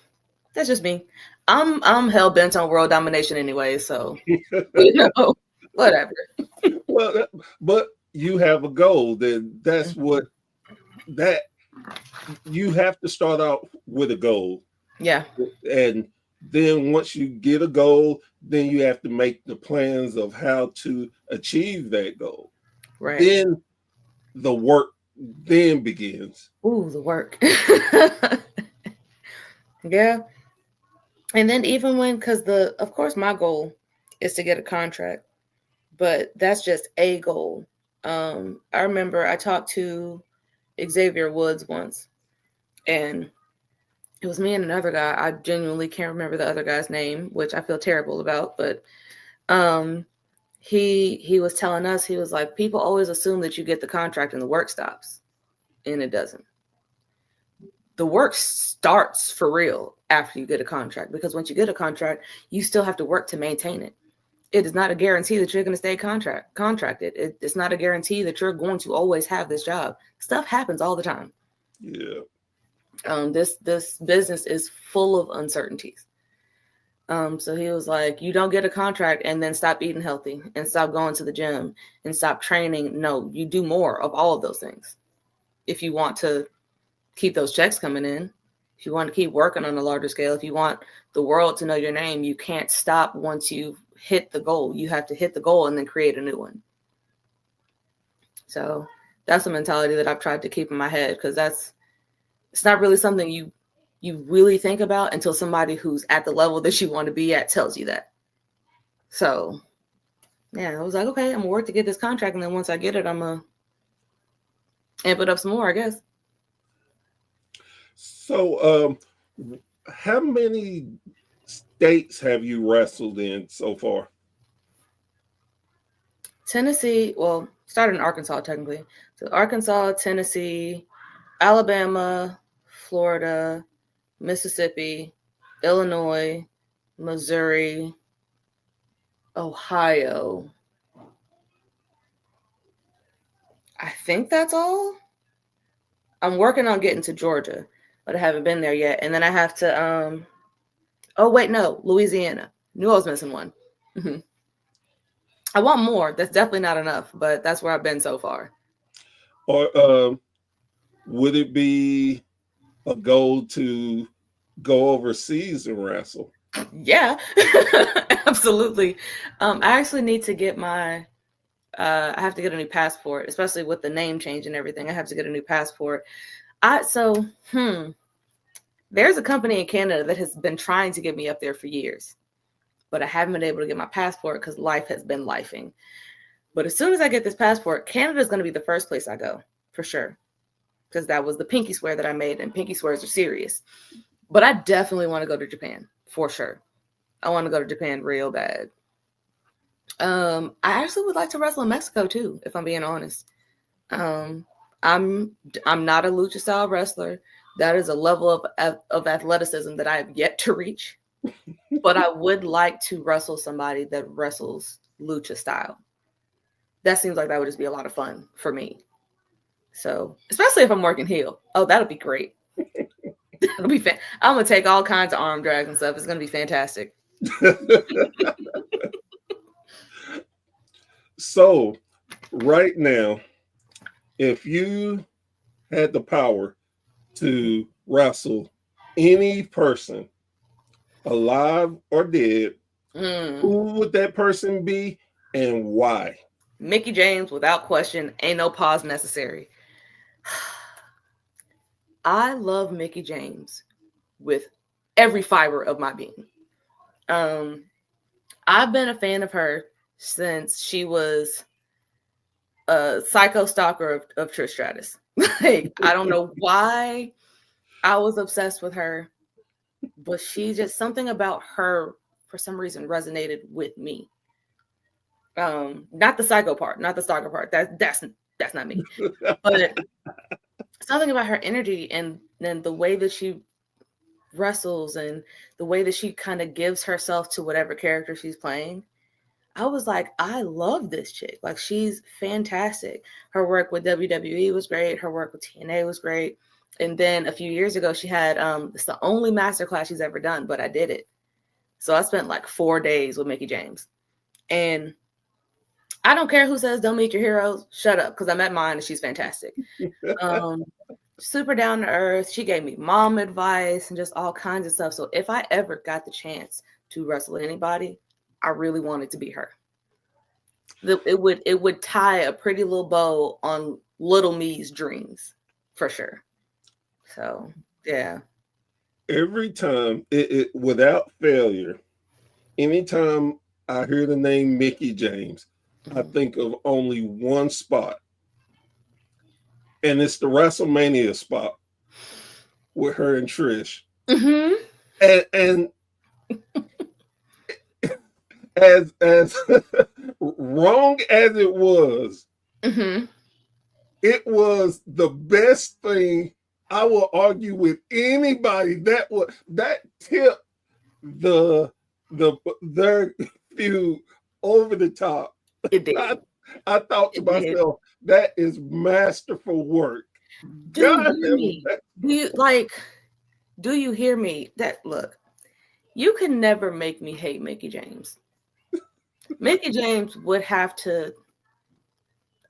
that's just me. I'm hell bent on world domination anyway. So, whatever. Well, but you have a goal. Then that's what you have to start out with a goal. Yeah. And then once you get a goal, then you have to make the plans of how to achieve that goal. Right. Then the work then begins. Ooh, the work. Yeah. And then even because of course my goal is to get a contract, but that's just a goal. I remember I talked to Xavier Woods once, and it was me and another guy. I genuinely can't remember the other guy's name, which I feel terrible about, but he was telling us, he was like, people always assume that you get the contract and the work stops, and it doesn't. The work starts for real after you get a contract, because once you get a contract, you still have to work to maintain it. It is not a guarantee that you're going to stay contracted. It's not a guarantee that you're going to always have this job. Stuff happens all the time. Yeah. This business is full of uncertainties. So he was like, you don't get a contract and then stop eating healthy and stop going to the gym and stop training. No, you do more of all of those things. If you want to keep those checks coming in, if you want to keep working on a larger scale, if you want the world to know your name, you can't stop once you hit the goal. You have to hit the goal and then create a new one. So that's a mentality that I've tried to keep in my head, because it's not really something you really think about until somebody who's at the level that you want to be at tells you that. So yeah, I was like, okay, I'm gonna work to get this contract, and then once I get it, I'm gonna amp it up some more, I guess. So how many states have you wrestled in so far? Tennessee, well, started in Arkansas technically. So Arkansas, Tennessee, Alabama, Florida, Mississippi, Illinois, Missouri, Ohio. I think that's all. I'm working on getting to Georgia, but I haven't been there yet. And then I have to oh wait, no, Louisiana. Knew I was missing one. Mhm. I want more. That's definitely not enough, but that's where I've been so far. Or would it be a goal to go overseas and wrestle? Yeah, absolutely. I actually need to get my I have to get a new passport, especially with the name change and everything. I have to get a new passport. There's a company in Canada that has been trying to get me up there for years, but I haven't been able to get my passport because life has been lifing. But as soon as I get this passport, Canada is going to be the first place I go for sure, because that was the pinky swear that I made, and pinky swears are serious. But I definitely want to go to Japan for sure. I want to go to Japan real bad. I actually would like to wrestle in Mexico too, if I'm being honest. I'm not a lucha style wrestler. That is a level of athleticism that I have yet to reach. But I would like to wrestle somebody that wrestles lucha style. That seems like that would just be a lot of fun for me. So, especially if I'm working heel. Oh, that'll be great. That'll be I'm gonna take all kinds of arm drags and stuff. It's gonna be fantastic. So, right now, if you had the power to wrestle any person, alive or dead, who would that person be and why? Mickie James, without question, ain't no pause necessary. I love Mickie James with every fiber of my being. I've been a fan of her since she was a psycho stalker of Trish Stratus. Like, I don't know why I was obsessed with her, but she just, something about her for some reason resonated with me. Not the psycho part, not the stalker part. That's not me. But something about her energy and the way that she wrestles and the way that she kind of gives herself to whatever character she's playing. I was like, I love this chick. Like, she's fantastic. Her work with WWE was great. Her work with TNA was great. And then a few years ago, she had it's the only masterclass she's ever done, but I did it. So I spent like 4 days with Mickie James. And I don't care who says don't meet your heroes. Shut up, because I met mine and she's fantastic. Super down to earth. She gave me mom advice and just all kinds of stuff. So if I ever got the chance to wrestle anybody, I really wanted to be her. It would tie a pretty little bow on little me's dreams for sure. So yeah. Every time, it without failure, anytime I hear the name Mickie James, I think of only one spot. And it's the WrestleMania spot with her and Trish. Mm-hmm. And as wrong as it was, it was the best thing. I will argue with anybody that tipped their feud over the top. It did. I thought to myself, that is masterful work. Do you hear me? Do you hear me? That look, you can never make me hate Mickie James. Mickie James would have to,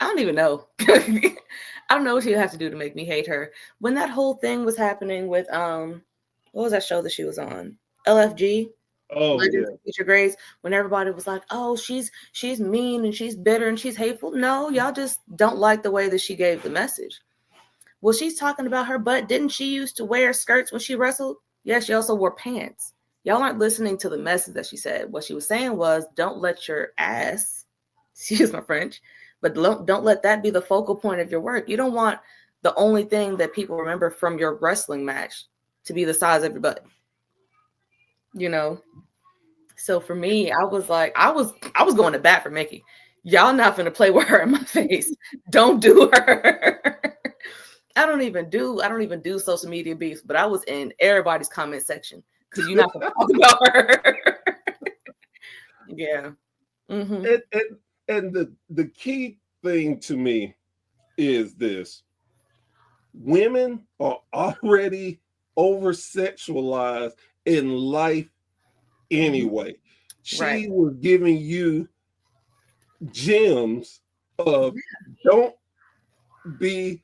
I don't even know. I don't know what she'd have to do to make me hate her. When that whole thing was happening with what was that show that she was on? LFG. Oh, Legends yeah. of Future Grace, when everybody was like, oh, she's mean and she's bitter and she's hateful. No, y'all just don't like the way that she gave the message. Well, she's talking about her butt. Didn't she used to wear skirts when she wrestled? Yeah, she also wore pants. Y'all aren't listening to the message that she said. What she was saying was, don't let your ass, excuse my French, but don't let that be the focal point of your work. You don't want the only thing that people remember from your wrestling match to be the size of your butt. You know? So for me, I was like, I was going to bat for Mickie. Y'all not gonna play with her in my face. Don't do her. I don't even do social media beefs, but I was in everybody's comment section because you're not gonna talk about her. Yeah. Mm-hmm. And the key thing to me is this: women are already over sexualized in life anyway. She Right. was giving you gems of don't be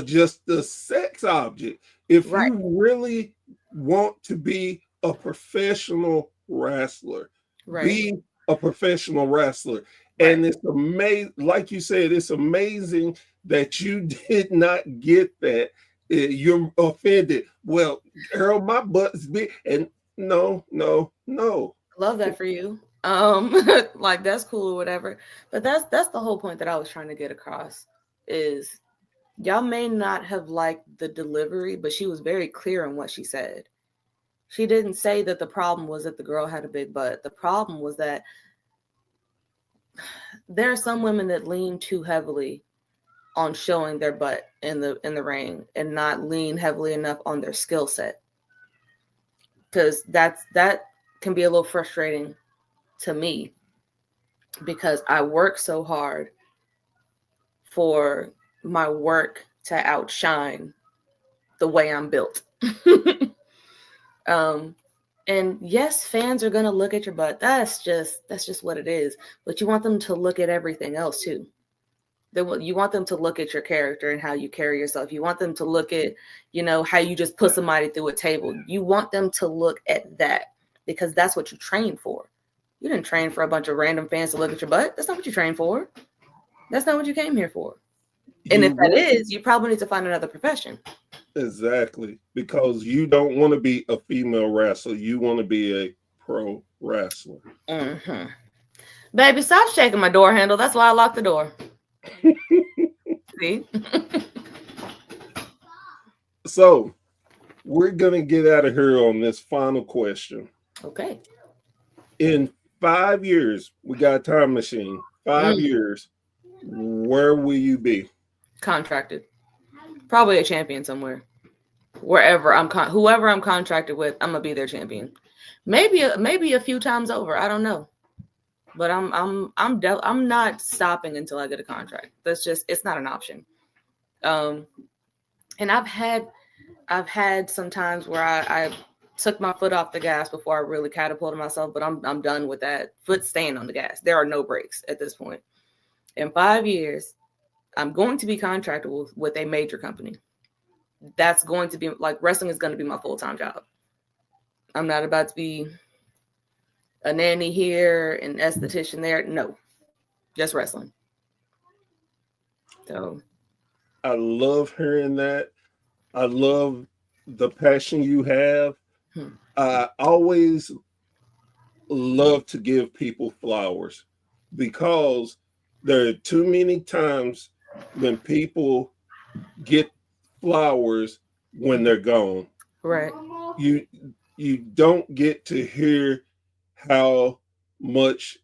just a sex object. If Right. you really want to be a professional wrestler, Right. be a professional wrestler. Right. And it's amazing, like you said, it's amazing that you did not get that. You're offended. Well, girl, my butt's big. And no, no, no. Love that for you. Like that's cool or whatever. But that's the whole point that I was trying to get across is y'all may not have liked the delivery, but she was very clear on what she said. She didn't say that the problem was that the girl had a big butt. The problem was that there are some women that lean too heavily on showing their butt in the ring and not lean heavily enough on their skill set. Because that can be a little frustrating to me because I work so hard for my work to outshine the way I'm built. And yes, fans are gonna look at your butt. That's just what it is. But you want them to look at everything else too. You want them to look at your character and how you carry yourself. You want them to look at, how you just put somebody through a table. You want them to look at that because that's what you train for. You didn't train for a bunch of random fans to look at your butt. That's not what you trained for. That's not what you came here for. And if that is, you probably need to find another profession. Exactly. Because you don't want to be a female wrestler. You want to be a pro wrestler. Mm-hmm. Baby, stop shaking my door handle. That's why I locked the door. See? So we're going to get out of here on this final question. Okay. In 5 years, we got a time machine. 5 years, where will you be? Contracted. Probably a champion somewhere. Wherever whoever I'm contracted with, I'm gonna be their champion. Maybe a few times over. I don't know. But I'm not stopping until I get a contract. It's not an option. And I've had some times where I took my foot off the gas before I really catapulted myself, but I'm done with that. Foot staying on the gas. There are no brakes at this point. In 5 years, I'm going to be contracted with a major company. That's going to be like wrestling is going to be my full-time job. I'm not about to be a nanny here, an esthetician there. No, just wrestling. So I love hearing that. I love the passion you have. I always love to give people flowers because there are too many times when people get flowers when they're gone. right. You don't get to hear how much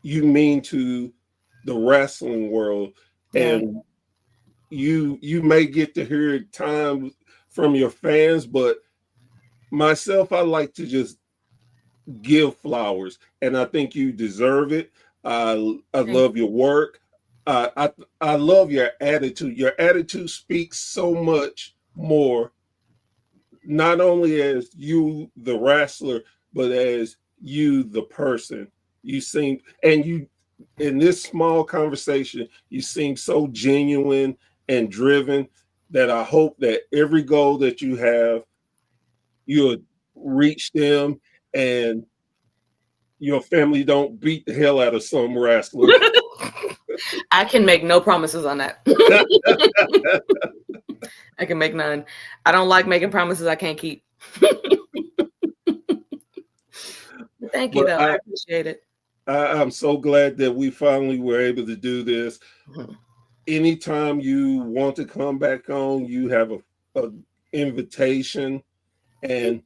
you mean to the wrestling world, and you may get to hear it times from your fans, but myself, I like to just give flowers, and I think you deserve it. I love your work. I love your attitude. Your attitude speaks so much more, not only as you the wrestler, but as you the person. You seem, and you in this small conversation, you seem so genuine and driven that I hope that every goal that you have, you'll reach them and your family don't beat the hell out of some wrestler. I can make no promises on that. I can make none. I don't like making promises I can't keep. Thank you, though. I appreciate it. I'm so glad that we finally were able to do this. Anytime you want to come back on, you have a invitation, and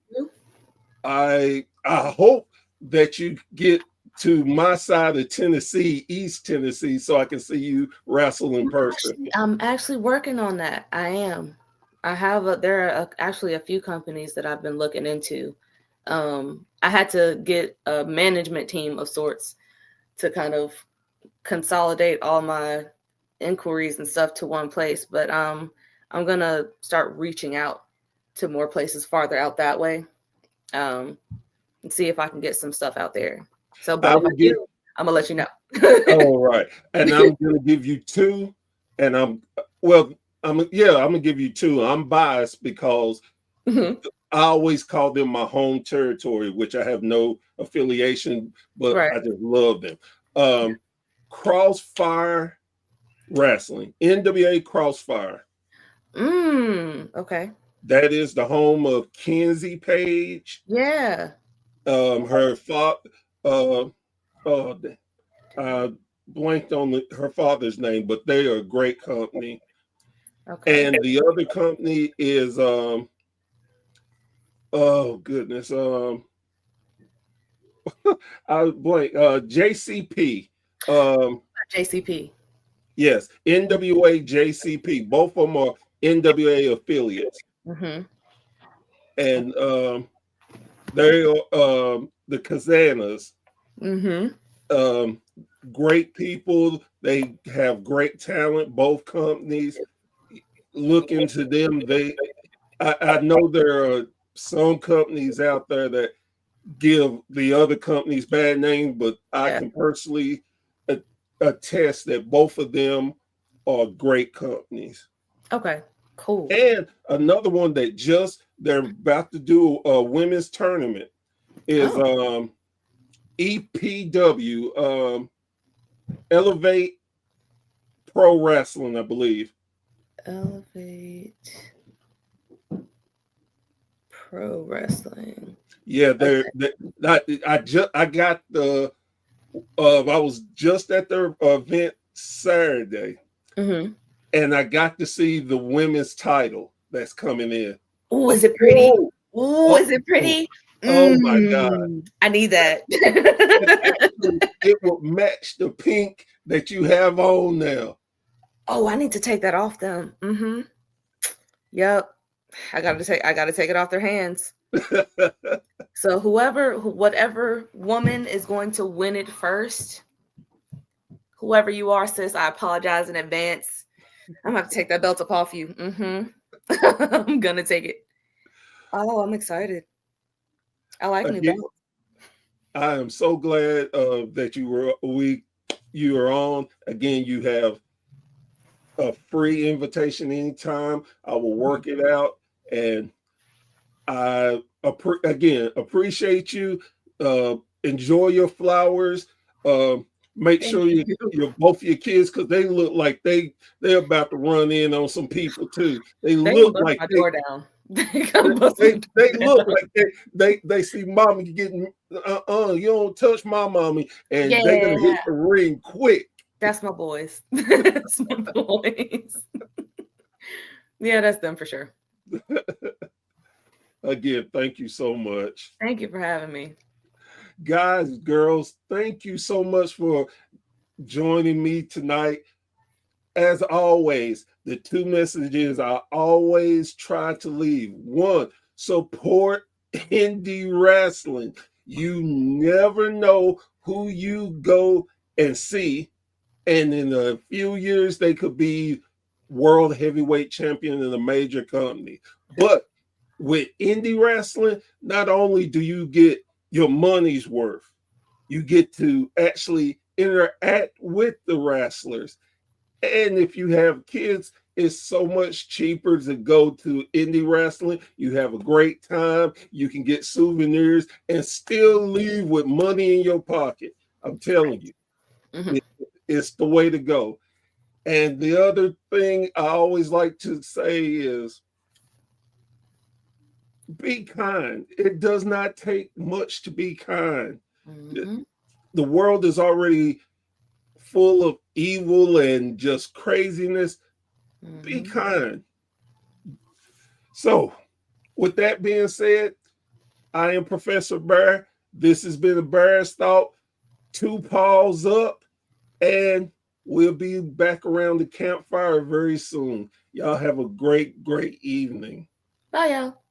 I hope that you get to my side of Tennessee, East Tennessee, so I can see you wrestle in person. I'm actually working on that. I am. There are actually a few companies that I've been looking into. I had to get a management team of sorts to kind of consolidate all my inquiries and stuff to one place, but I'm gonna start reaching out to more places farther out that way, and see if I can get some stuff out there. So, but I'm gonna let you know. All right, and I'm gonna give you two, and I'm gonna give you two. I'm biased because Mhm. I always call them my home territory, which I have no affiliation, but Right. I just love them. Crossfire Wrestling, NWA Crossfire. Okay. That is the home of Kenzie Page. Yeah. Her father. Blanked on her father's name, but they are a great company. Okay. And the other company is oh goodness, I blank JCP. JCP. Yes, NWA JCP. Both of them are NWA affiliates. Mm-hmm. And they are the Kazanas. Mm-hmm. Great people. They have great talent. Both companies. Look into them. I know there are some companies out there that give the other companies bad names, but I Yeah. can personally attest that both of them are great companies. Okay. Cool. And another one that they're about to do a women's tournament is EPW, Elevate Pro Wrestling, I believe. Elevate Pro Wrestling. Yeah, I got the I was just at their event Saturday, Mm-hmm. and I got to see the women's title that's coming in. Oh, is it pretty? Oh, Oh, is it pretty? oh my God. I need that. It will match the pink that you have on now. Oh, I need to take that off them. Mm-hmm. Yep. I gotta take it off their hands. So whatever woman is going to win it first, whoever you are, sis, I apologize in advance. I'm gonna have to take that belt up off you. Mm-hmm. I'm gonna take it. Oh, I'm excited. I like new belts. I am so glad that you are on. Again, you have a free invitation anytime. I will work it out, and I appreciate you. Enjoy your flowers. Make sure you both your kids, because they look like they're about to run in on some people too. They look like my door down. They look like they see mommy getting you don't touch my mommy, and they're gonna hit the ring quick. That's my boys. That's my boys. Yeah, that's them for sure. Again, thank you so much. Thank you for having me. Guys, girls, thank you so much for joining me tonight. As always, the two messages I always try to leave. One, support indie wrestling. You never know who you go and see, and in a few years they could be world heavyweight champion in a major company. But with indie wrestling, not only do you get your money's worth, you get to actually interact with the wrestlers. And if you have kids, it's so much cheaper to go to indie wrestling. You have a great time. You can get souvenirs and still leave with money in your pocket. I'm telling you, it's the way to go. And the other thing I always like to say is be kind. It does not take much to be kind. The world is already full of evil and just craziness. Be kind. So, with that being said, I am Professor Bear. This has been a Bear's Thought. 2 paws up, and we'll be back around the campfire very soon. Y'all have a great, great evening. Bye, y'all.